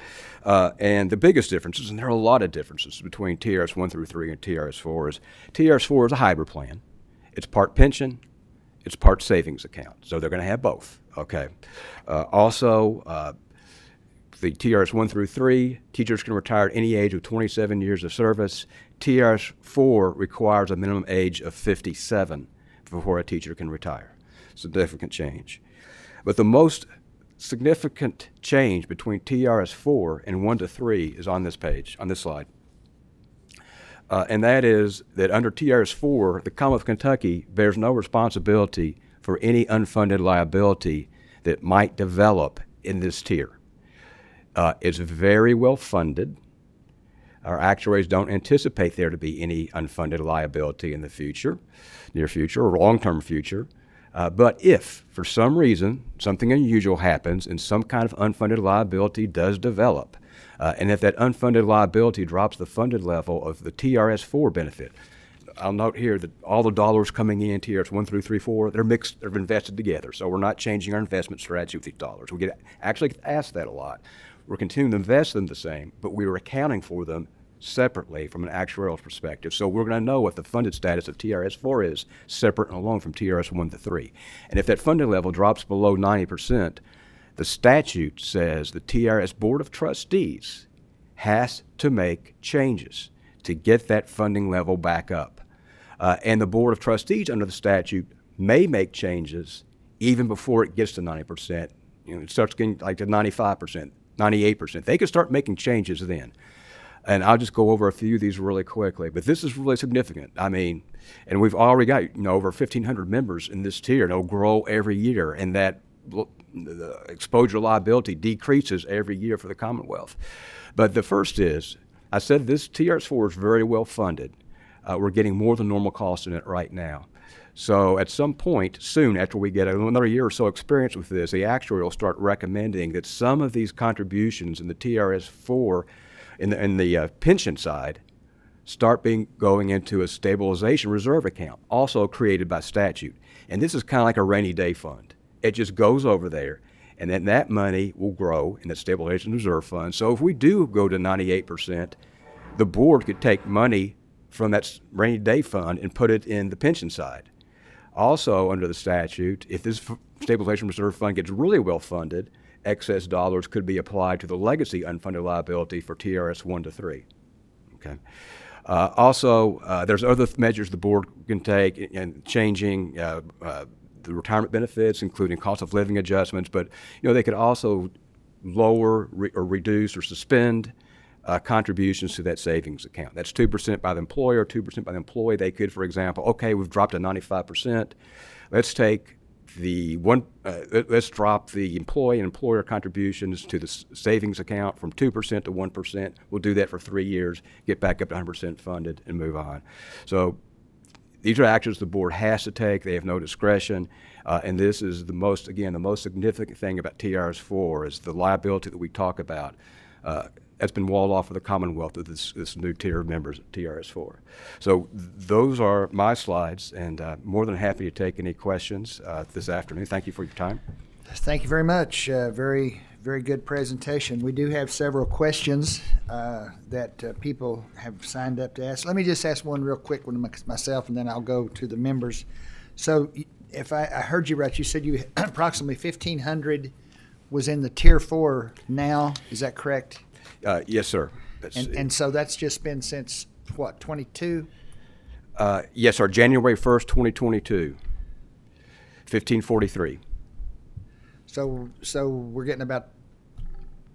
And the biggest differences, and there are a lot of differences between TRS 1 through 3 and TRS 4, is TRS 4 is a hybrid plan. It's part pension, it's part savings account. So they're going to have both, okay? Also, the TRS 1 through 3, teachers can retire at any age of 27 years of service. TRS 4 requires a minimum age of 57 before a teacher can retire. Significant change. But the most significant change between TRS 4 and 1 to 3 is on this page, on this slide. And that is that under TRS 4, the Commonwealth of Kentucky bears no responsibility for any unfunded liability that might develop in this tier. It's very well funded. Our actuaries don't anticipate there to be any unfunded liability in the future, near future or long-term future. But if, for some reason, something unusual happens and some kind of unfunded liability does develop, and if that unfunded liability drops the funded level of the TRS 4 benefit, I'll note here that all the dollars coming in, TRS 1 through 3, 4, they're mixed, they're invested together. So we're not changing our investment strategy with these dollars. We get actually asked that a lot. We're continuing to invest them the same, but we were accounting for them separately from an actuarial perspective. So we're going to know what the funded status of TRS 4 is, separate and alone from TRS 1 to 3. And if that funded level drops below 90%, the statute says the TRS Board of Trustees has to make changes to get that funding level back up. And the Board of Trustees under the statute may make changes even before it gets to 90%, it starts getting like to 95%, 98%. They could start making changes then. And I'll just go over a few of these really quickly. But this is really significant. I mean, and we've already got over 1,500 members in this tier. And it'll grow every year, and that the exposure liability decreases every year for the Commonwealth. But the first is, I said this TRS4 is very well funded. We're getting more than normal cost in it right now. So at some point soon, after we get another year or so experience with this, the actuary will start recommending that some of these contributions in the TRS4 in the pension side start going into a stabilization reserve account, also created by statute. And this is kind of like a rainy day fund. It just goes over there, and then that money will grow in the stabilization reserve fund. So if we do go to 98%, the board could take money from that rainy day fund and put it in the pension side. Also, under the statute, if this stabilization reserve fund gets really well funded, excess dollars could be applied to the legacy unfunded liability for TRS 1 to 3. Okay. Also, there's other measures the board can take in changing the retirement benefits, including cost of living adjustments. But they could also lower or reduce or suspend contributions to that savings account. That's 2% by the employer, 2% by the employee. They could, for example, okay, we've dropped to 95%. Let's take let's drop the employee and employer contributions to the savings account from 2% to 1%. We'll do that for 3 years, get back up to 100% funded, and move on. So these are actions the board has to take. They have no discretion. And this is the most significant thing about TRS4 is the liability that we talk about. That's been walled off of the Commonwealth of this new tier of members at TRS4. So those are my slides, and more than happy to take any questions this afternoon. Thank you for your time. Thank you very much. Very, very good presentation. We do have several questions that people have signed up to ask. Let me just ask one real quick one myself, and then I'll go to the members. So if I heard you right, you said you approximately 1,500 was in the Tier 4 now. Is that correct? Yes, sir. And so that's just been since, what, 22? Yes, sir. January 1st, 2022. 1543. So we're getting about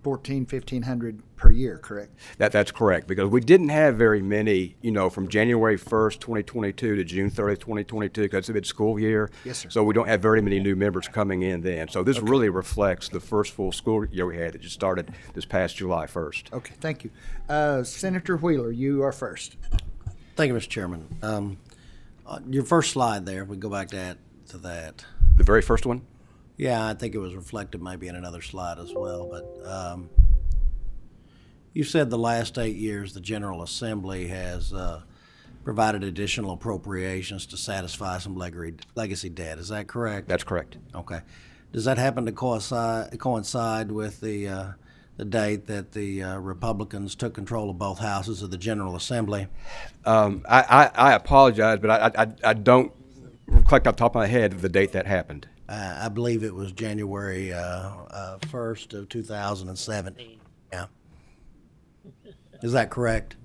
1,500 per year, correct? That's correct, because we didn't have very many, from January 1st, 2022 to June 30th, 2022, because of its school year. Yes, sir. So we don't have very many new members coming in then. So this really reflects the first full school year we had that just started this past July 1st. Okay, thank you. Senator Wheeler, you are first. Thank you, Mr. Chairman. Your first slide there, if we go back to that. The very first one? Yeah, I think it was reflected maybe in another slide as well, but you said the last 8 years the General Assembly has provided additional appropriations to satisfy some legacy debt. Is that correct? That's correct. Okay. Does that happen to coincide with the date that the Republicans took control of both houses of the General Assembly? I apologize, but I don't collect off the top of my head the date that happened. I believe it was January 1st of 2007. Yeah. Is that correct?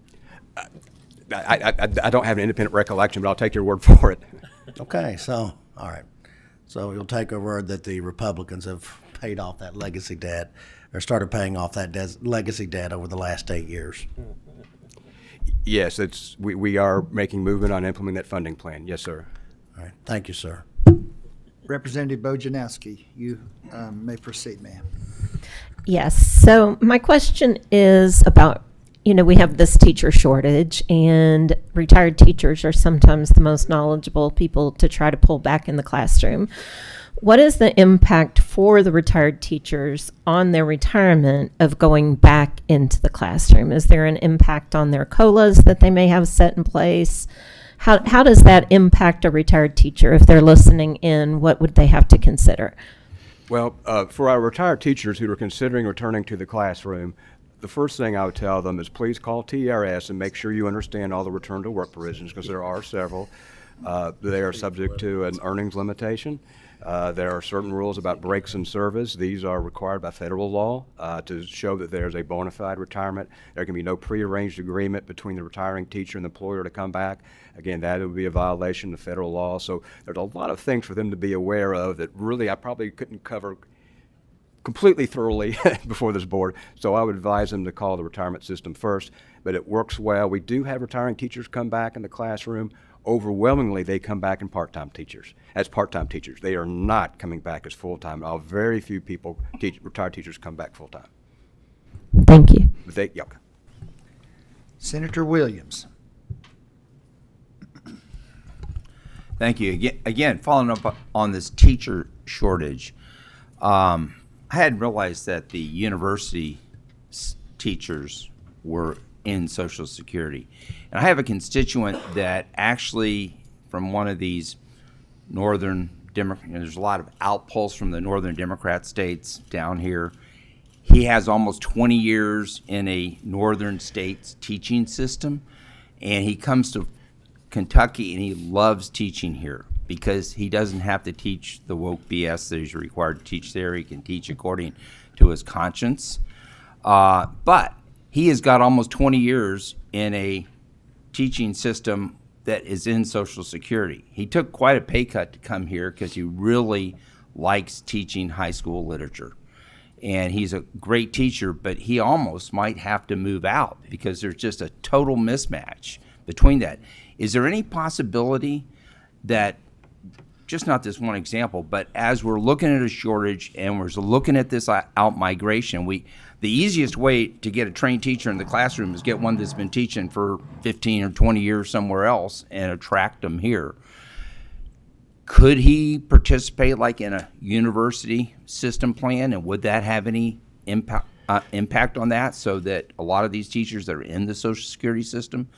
I don't have an independent recollection, but I'll take your word for it. Okay, so, all right. So you'll take our word that the Republicans have paid off that legacy debt, or started paying off that legacy debt over the last 8 years. Yes, we are making movement on implementing that funding plan. Yes, sir. All right. Thank you, sir. Representative Beau, you may proceed, ma'am. Yes. So my question is about, we have this teacher shortage, and retired teachers are sometimes the most knowledgeable people to try to pull back in the classroom. What is the impact for the retired teachers on their retirement of going back into the classroom? Is there an impact on their COLAs that they may have set in place? How does that impact a retired teacher if they're listening in? What would they have to consider? Well, for our retired teachers who are considering returning to the classroom, the first thing I would tell them is please call TRS and make sure you understand all the return to work provisions, because there are several. They are subject to an earnings limitation. There are certain rules about breaks in service. These are required by federal law to show that there's a bona fide retirement. There can be no prearranged agreement between the retiring teacher and the employer to come back. Again, that would be a violation of federal law. So there's a lot of things for them to be aware of that really I probably couldn't cover completely thoroughly before this board, so I would advise them to call the retirement system first, but it works well. We do have retiring teachers come back in the classroom. Overwhelmingly, they come back in part-time teachers, as part-time teachers. They are not coming back as full-time. Very few people, retired teachers, come back full-time. Thank you. But yeah. Senator Williams. Thank you. Again, following up on this teacher shortage, I hadn't realized that the university teachers were in Social Security. And I have a constituent that actually, from one of these northern Democrat, there's a lot of outpulse from the northern Democrat states down here. He has almost 20 years in a northern states teaching system, and he comes to Kentucky and he loves teaching here because he doesn't have to teach the woke BS that he's required to teach there. He can teach according to his conscience. But he has got almost 20 years in a teaching system that is in Social Security. He took quite a pay cut to come here because he really likes teaching high school literature. And he's a great teacher, but he almost might have to move out because there's just a total mismatch between that. Is there any possibility that, just not this one example, but as we're looking at a shortage and we're looking at this out migration, the easiest way to get a trained teacher in the classroom is get one that's been teaching for 15 or 20 years somewhere else and attract them here. Could he participate like in a university system plan, and would that have any impact on that, so that a lot of these teachers that are in the Social Security system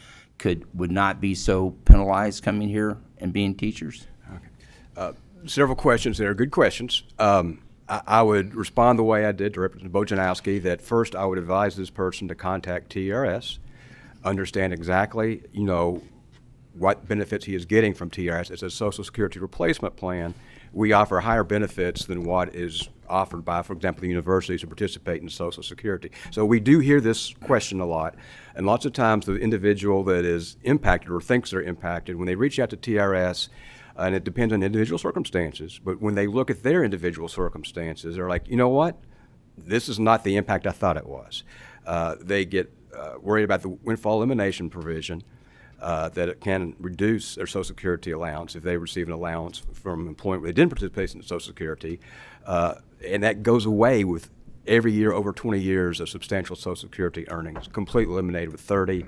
would not be so penalized coming here and being teachers? Okay. Several questions there, good questions. I would respond the way I did to Representative Bojanowski, that first I would advise this person to contact TRS, understand exactly, what benefits he is getting from TRS. It's a Social Security replacement plan. We offer higher benefits than what is offered by, for example, the universities who participate in Social Security. So we do hear this question a lot, and lots of times the individual that is impacted or thinks they're impacted, when they reach out to TRS, and it depends on individual circumstances, but when they look at their individual circumstances, they're like, you know what? This is not the impact I thought it was. They get worried about the windfall elimination provision, that it can reduce their Social Security allowance if they receive an allowance from employment where they didn't participate in Social Security, and that goes away with every year over 20 years of substantial Social Security earnings, completely eliminated with 30.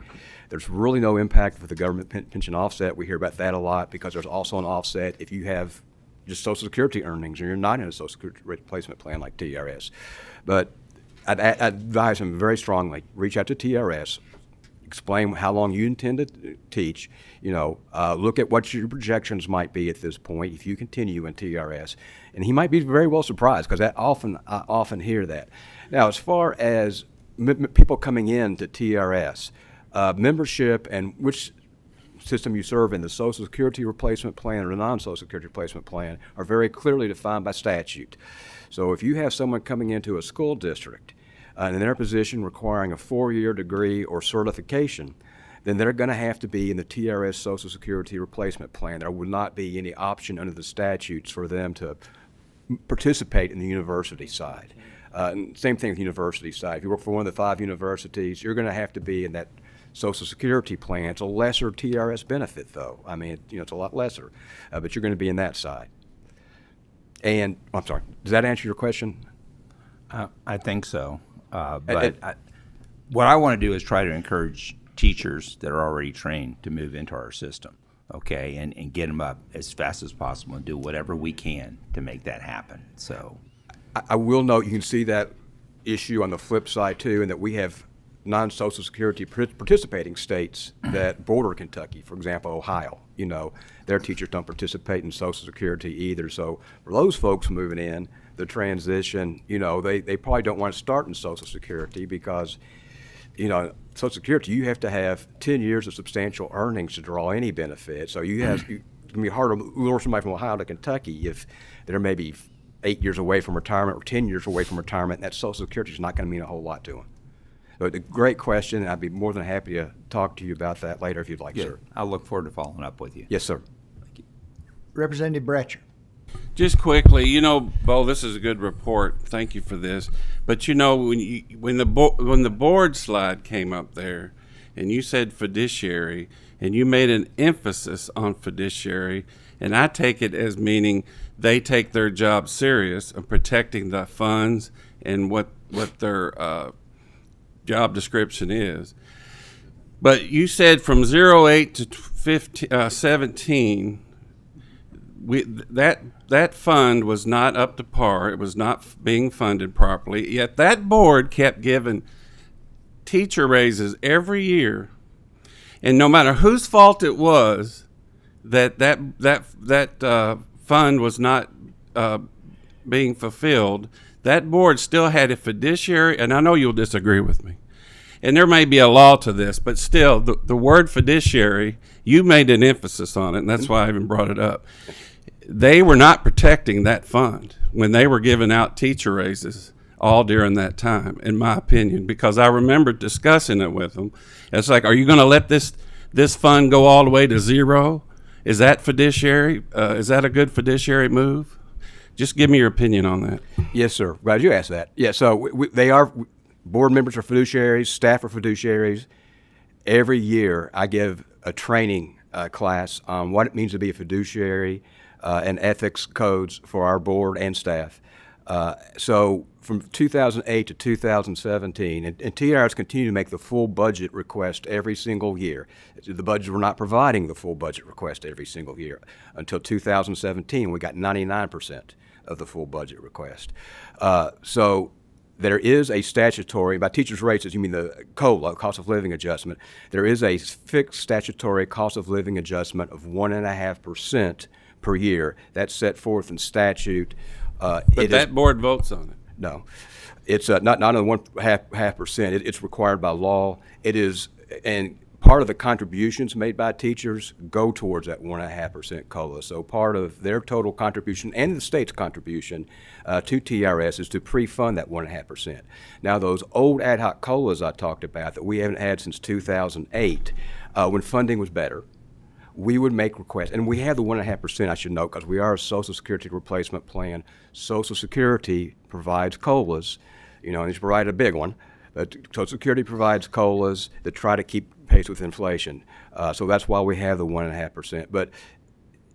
There's really no impact for the government pension offset. We hear about that a lot because there's also an offset if you have just Social Security earnings and you're not in a Social Security replacement plan like TRS. But I'd advise them very strongly, reach out to TRS, explain how long you intend to teach, look at what your projections might be at this point if you continue in TRS. And he might be very well surprised because I often hear that. Now, as far as people coming in to TRS, membership and which system you serve in, the Social Security replacement plan or the non-Social Security replacement plan, are very clearly defined by statute. So if you have someone coming into a school district in their position requiring a 4-year degree or certification, then they're going to have to be in the TRS Social Security replacement plan. There would not be any option under the statutes for them to participate in the university side. And same thing with the university side. If you work for one of the 5 universities, you're going to have to be in that Social Security plan. It's a lesser TRS benefit, though. I mean, it's a lot lesser, but you're going to be in that side. And I'm sorry, does that answer your question? I think so. What I want to do is try to encourage teachers that are already trained to move into our system, okay, and get them up as fast as possible and do whatever we can to make that happen. So, I will note you can see that issue on the flip side too, and that we have non-Social Security participating states that border Kentucky, for example, Ohio. Their teachers don't participate in Social Security either. So for those folks moving in, the transition, they probably don't want to start in Social Security because, Social Security, you have to have 10 years of substantial earnings to draw any benefit. So it's going to be hard to lure somebody from Ohio to Kentucky if they're maybe 8 years away from retirement or 10 years away from retirement, and that Social Security is not going to mean a whole lot to them. So it's a great question, and I'd be more than happy to talk to you about that later if you'd like, sir. I'll look forward to following up with you. Yes, sir. Representative Bratcher. Just quickly, Beau, this is a good report. Thank you for this. But when the board slide came up there, and you said fiduciary, and you made an emphasis on fiduciary, and I take it as meaning they take their job serious of protecting the funds and what their job description is. But you said from 08 to 17. That fund was not up to par. It was not being funded properly. Yet that board kept giving teacher raises every year, and no matter whose fault it was, that fund was not being fulfilled. That board still had a fiduciary, and I know you'll disagree with me. And there may be a law to this, but still, the word fiduciary, you made an emphasis on it, and that's why I even brought it up. They were not protecting that fund when they were giving out teacher raises all during that time, in my opinion, because I remember discussing it with them. It's like, are you going to let this fund go all the way to zero? Is that fiduciary? Is that a good fiduciary move? Just give me your opinion on that. Yes, sir. Glad you asked that. Yeah, so they are, board members are fiduciaries, staff are fiduciaries. Every year I give a training class on what it means to be a fiduciary and ethics codes for our board and staff. So from 2008 to 2017, and TRS continue to make the full budget request every single year. The budgets were not providing the full budget request every single year. Until 2017, we got 99% of the full budget request. So there is a statutory, by teachers' rates, you mean the COLA, cost of living adjustment, there is a fixed statutory cost of living adjustment of 1.5% per year. That's set forth in statute. But that board votes on it. No, it's not on the 1.5%. It's required by law. It is, and part of the contributions made by teachers go towards that 1.5% COLA. So part of their total contribution and the state's contribution to TRS is to pre-fund that 1.5%. Now those old ad hoc COLAs I talked about that we haven't had since 2008, when funding was better, we would make requests, and we have the 1.5%, I should note, because we are a Social Security replacement plan. Social Security provides COLAs, and it's provided a big one, but Social Security provides COLAs that try to keep pace with inflation. So that's why we have the 1.5%. But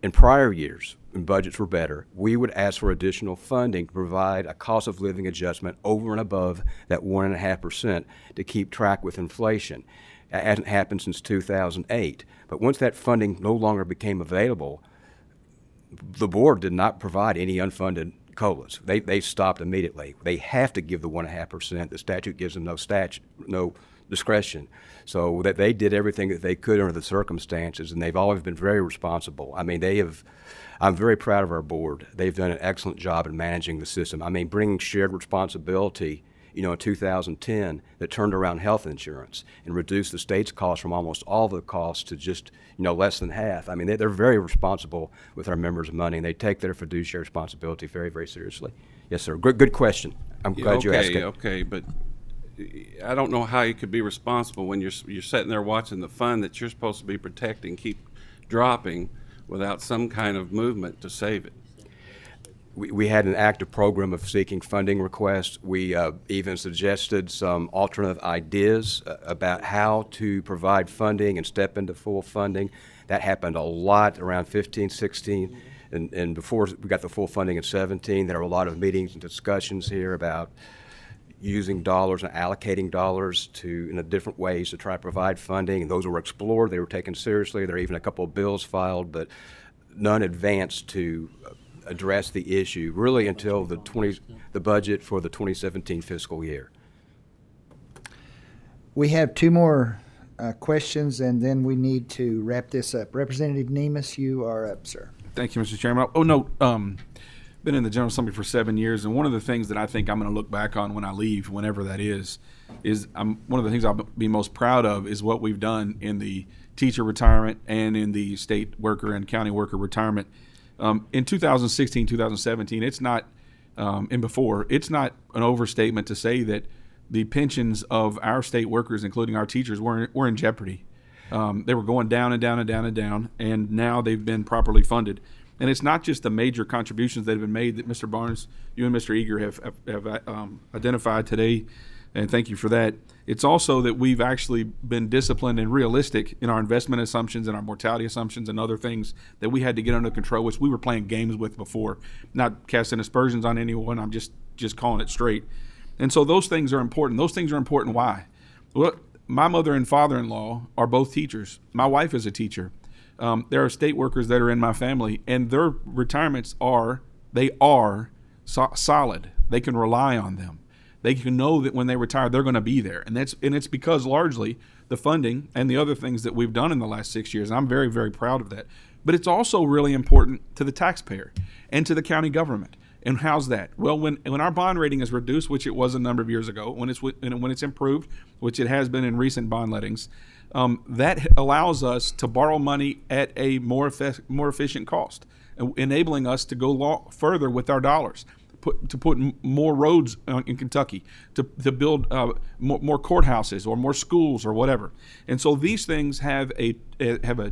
in prior years, when budgets were better, we would ask for additional funding to provide a cost of living adjustment over and above that 1.5% to keep track with inflation. It hasn't happened since 2008. But once that funding no longer became available, the board did not provide any unfunded COLAs. They stopped immediately. They have to give the 1.5%. The statute gives them no discretion. So that they did everything that they could under the circumstances, and they've always been very responsible. I mean, I'm very proud of our board. They've done an excellent job in managing the system. I mean, bringing shared responsibility, in 2010 that turned around health insurance and reduced the state's cost from almost all the costs to just, less than half. I mean, they're very responsible with our members' money, and they take their fiduciary responsibility very, very seriously. Yes, sir. Good question. I'm glad you asked it. Okay, but I don't know how you could be responsible when you're sitting there watching the fund that you're supposed to be protecting keep dropping without some kind of movement to save it. We had an active program of seeking funding requests. We even suggested some alternative ideas about how to provide funding and step into full funding. That happened a lot around 15, 16, and before we got the full funding in 17, there were a lot of meetings and discussions here about using dollars and allocating dollars in different ways to try to provide funding, and those were explored. They were taken seriously. There are even a couple of bills filed, but none advanced to address the issue really until the budget for the 2017 fiscal year. We have two more questions, and then we need to wrap this up. Representative Nemus, you are up, sir. Thank you, Mr. Chairman. Been in the General Assembly for 7 years, and one of the things that I think I'm going to look back on when I leave, whenever that is one of the things I'll be most proud of is what we've done in the teacher retirement and in the state worker and county worker retirement. In 2016, 2017, it's not, and before, it's not an overstatement to say that the pensions of our state workers, including our teachers, were in jeopardy. They were going down and down and down and down, and now they've been properly funded. And it's not just the major contributions that have been made that Mr. Barnes, you and Mr. Eager have identified today, and thank you for that. It's also that we've actually been disciplined and realistic in our investment assumptions and our mortality assumptions and other things that we had to get under control, which we were playing games with before. Not casting aspersions on anyone, I'm just calling it straight. And so those things are important. Those things are important. Why? Well, my mother and father-in-law are both teachers. My wife is a teacher. There are state workers that are in my family, and their retirements are solid. They can rely on them. They can know that when they retire, they're going to be there. And it's because largely the funding and the other things that we've done in the last 6 years. I'm very, very proud of that. But it's also really important to the taxpayer and to the county government. And how's that? Well, when our bond rating is reduced, which it was a number of years ago, when it's improved, which it has been in recent bond lettings, that allows us to borrow money at a more efficient cost, enabling us to go further with our dollars. To put more roads in Kentucky, to build more courthouses or more schools or whatever. And so these things have a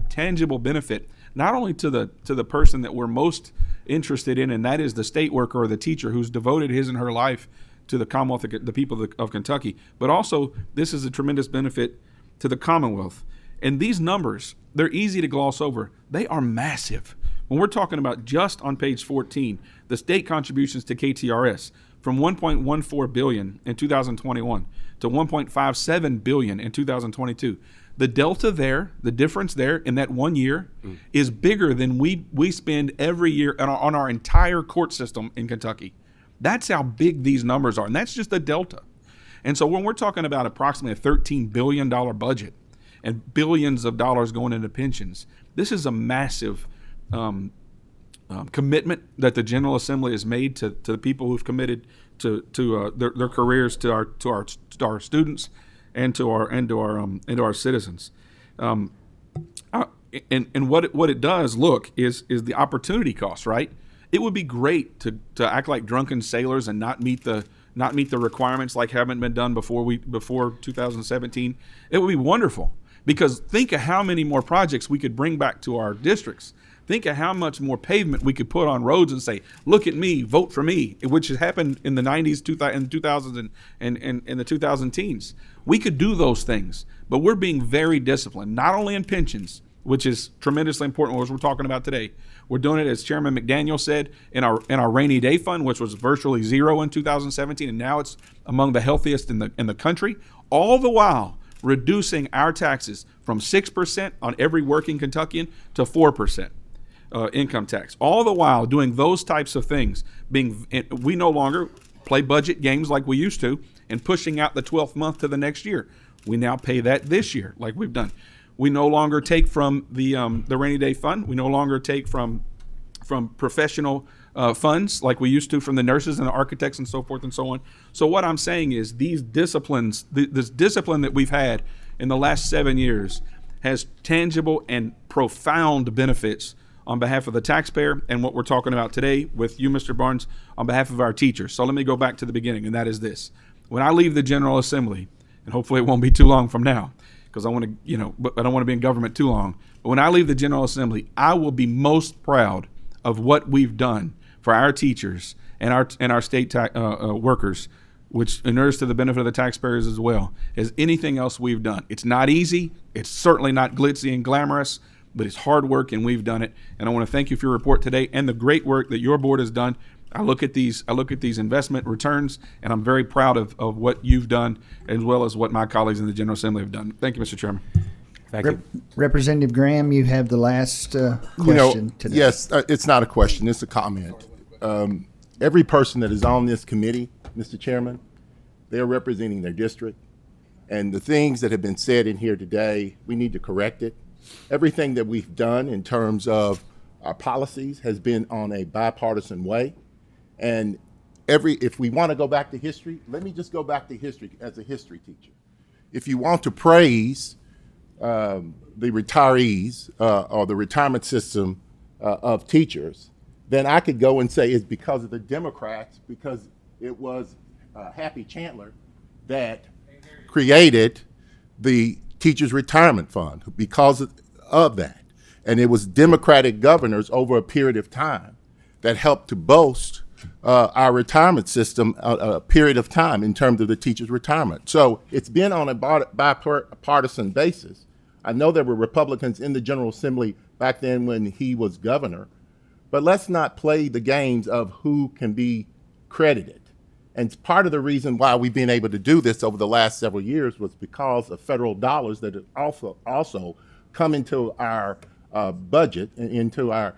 tangible benefit, not only to the person that we're most interested in, and that is the state worker or the teacher who's devoted his and her life to the Commonwealth, the people of Kentucky, but also this is a tremendous benefit to the Commonwealth. And these numbers, they're easy to gloss over. They are massive. When we're talking about just on page 14, the state contributions to KTRS from $1.14 billion in 2021 to $1.57 billion in 2022. The delta there, the difference there in that 1 year is bigger than we spend every year on our entire court system in Kentucky. That's how big these numbers are, and that's just the delta. And so when we're talking about approximately a $13 billion budget and billions of dollars going into pensions, this is a massive commitment that the General Assembly has made to the people who've committed to their careers, to our students, and to our citizens. And what it does is the opportunity cost, right? It would be great to act like drunken sailors and not meet the requirements like haven't been done before 2017. It would be wonderful, because think of how many more projects we could bring back to our districts. Think of how much more pavement we could put on roads and say, look at me, vote for me, which has happened in the 90s, 2000s, and the 2010s. We could do those things, but we're being very disciplined, not only in pensions, which is tremendously important, as we're talking about today. We're doing it, as Chairman McDaniel said, in our rainy day fund, which was virtually zero in 2017, and now it's among the healthiest in the country, all the while reducing our taxes from 6% on every working Kentuckian to 4%. Income tax, all the while doing those types of things. We no longer play budget games like we used to and pushing out the 12th month to the next year. We now pay that this year like we've done. We no longer take from the rainy day fund. We no longer take from professional funds like we used to from the nurses and the architects and so forth and so on. So what I'm saying is these disciplines, this discipline that we've had in the last 7 years has tangible and profound benefits on behalf of the taxpayer, and what we're talking about today with you, Mr. Barnes, on behalf of our teachers. So let me go back to the beginning, and that is this. When I leave the General Assembly, and hopefully it won't be too long from now, because I want to, but I don't want to be in government too long. But when I leave the General Assembly, I will be most proud of what we've done for our teachers and our state workers, which inures to the benefit of the taxpayers as well, as anything else we've done. It's not easy. It's certainly not glitzy and glamorous, but it's hard work, and we've done it. And I want to thank you for your report today and the great work that your board has done. I look at these investment returns, and I'm very proud of what you've done, as well as what my colleagues in the General Assembly have done. Thank you, Mr. Chairman. Thank you. Representative Graham, you have the last question today. Yes, it's not a question, it's a comment. Every person that is on this committee, Mr. Chairman, they're representing their district. And the things that have been said in here today, we need to correct it. Everything that we've done in terms of our policies has been on a bipartisan way. And if we want to go back to history, let me just go back to history as a history teacher. If you want to praise the retirees or the retirement system of teachers, then I could go and say it's because of the Democrats, because it was Happy Chandler that created the Teachers Retirement Fund because of that. And it was Democratic governors over a period of time that helped to boast our retirement system a period of time in terms of the teachers' retirement. So it's been on a bipartisan basis. I know there were Republicans in the General Assembly back then when he was governor, but let's not play the games of who can be credited. And part of the reason why we've been able to do this over the last several years was because of federal dollars that have also come into our budget, into our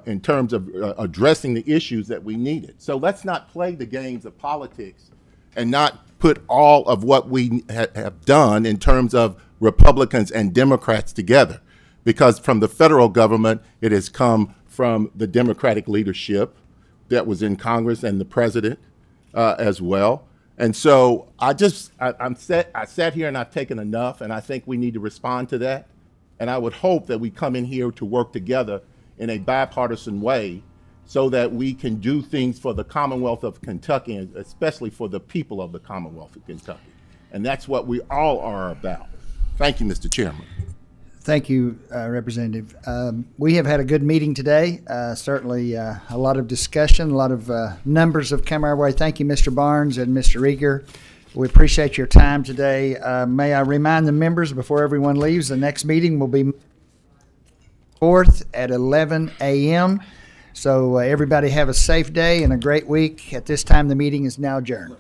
in terms of addressing the issues that we needed. So let's not play the games of politics and not put all of what we have done in terms of Republicans and Democrats together, because from the federal government, it has come from the Democratic leadership that was in Congress and the president as well. And so I sat here and I've taken enough, and I think we need to respond to that. And I would hope that we come in here to work together in a bipartisan way so that we can do things for the Commonwealth of Kentucky, and especially for the people of the Commonwealth of Kentucky. And that's what we all are about. Thank you, Mr. Chairman. Thank you, Representative. We have had a good meeting today. Certainly a lot of discussion, a lot of numbers have come our way. Thank you, Mr. Barnes and Mr. Rieger. We appreciate your time today. May I remind the members before everyone leaves, the next meeting will be 4th at 11 a.m. So everybody have a safe day and a great week. At this time, the meeting is now adjourned.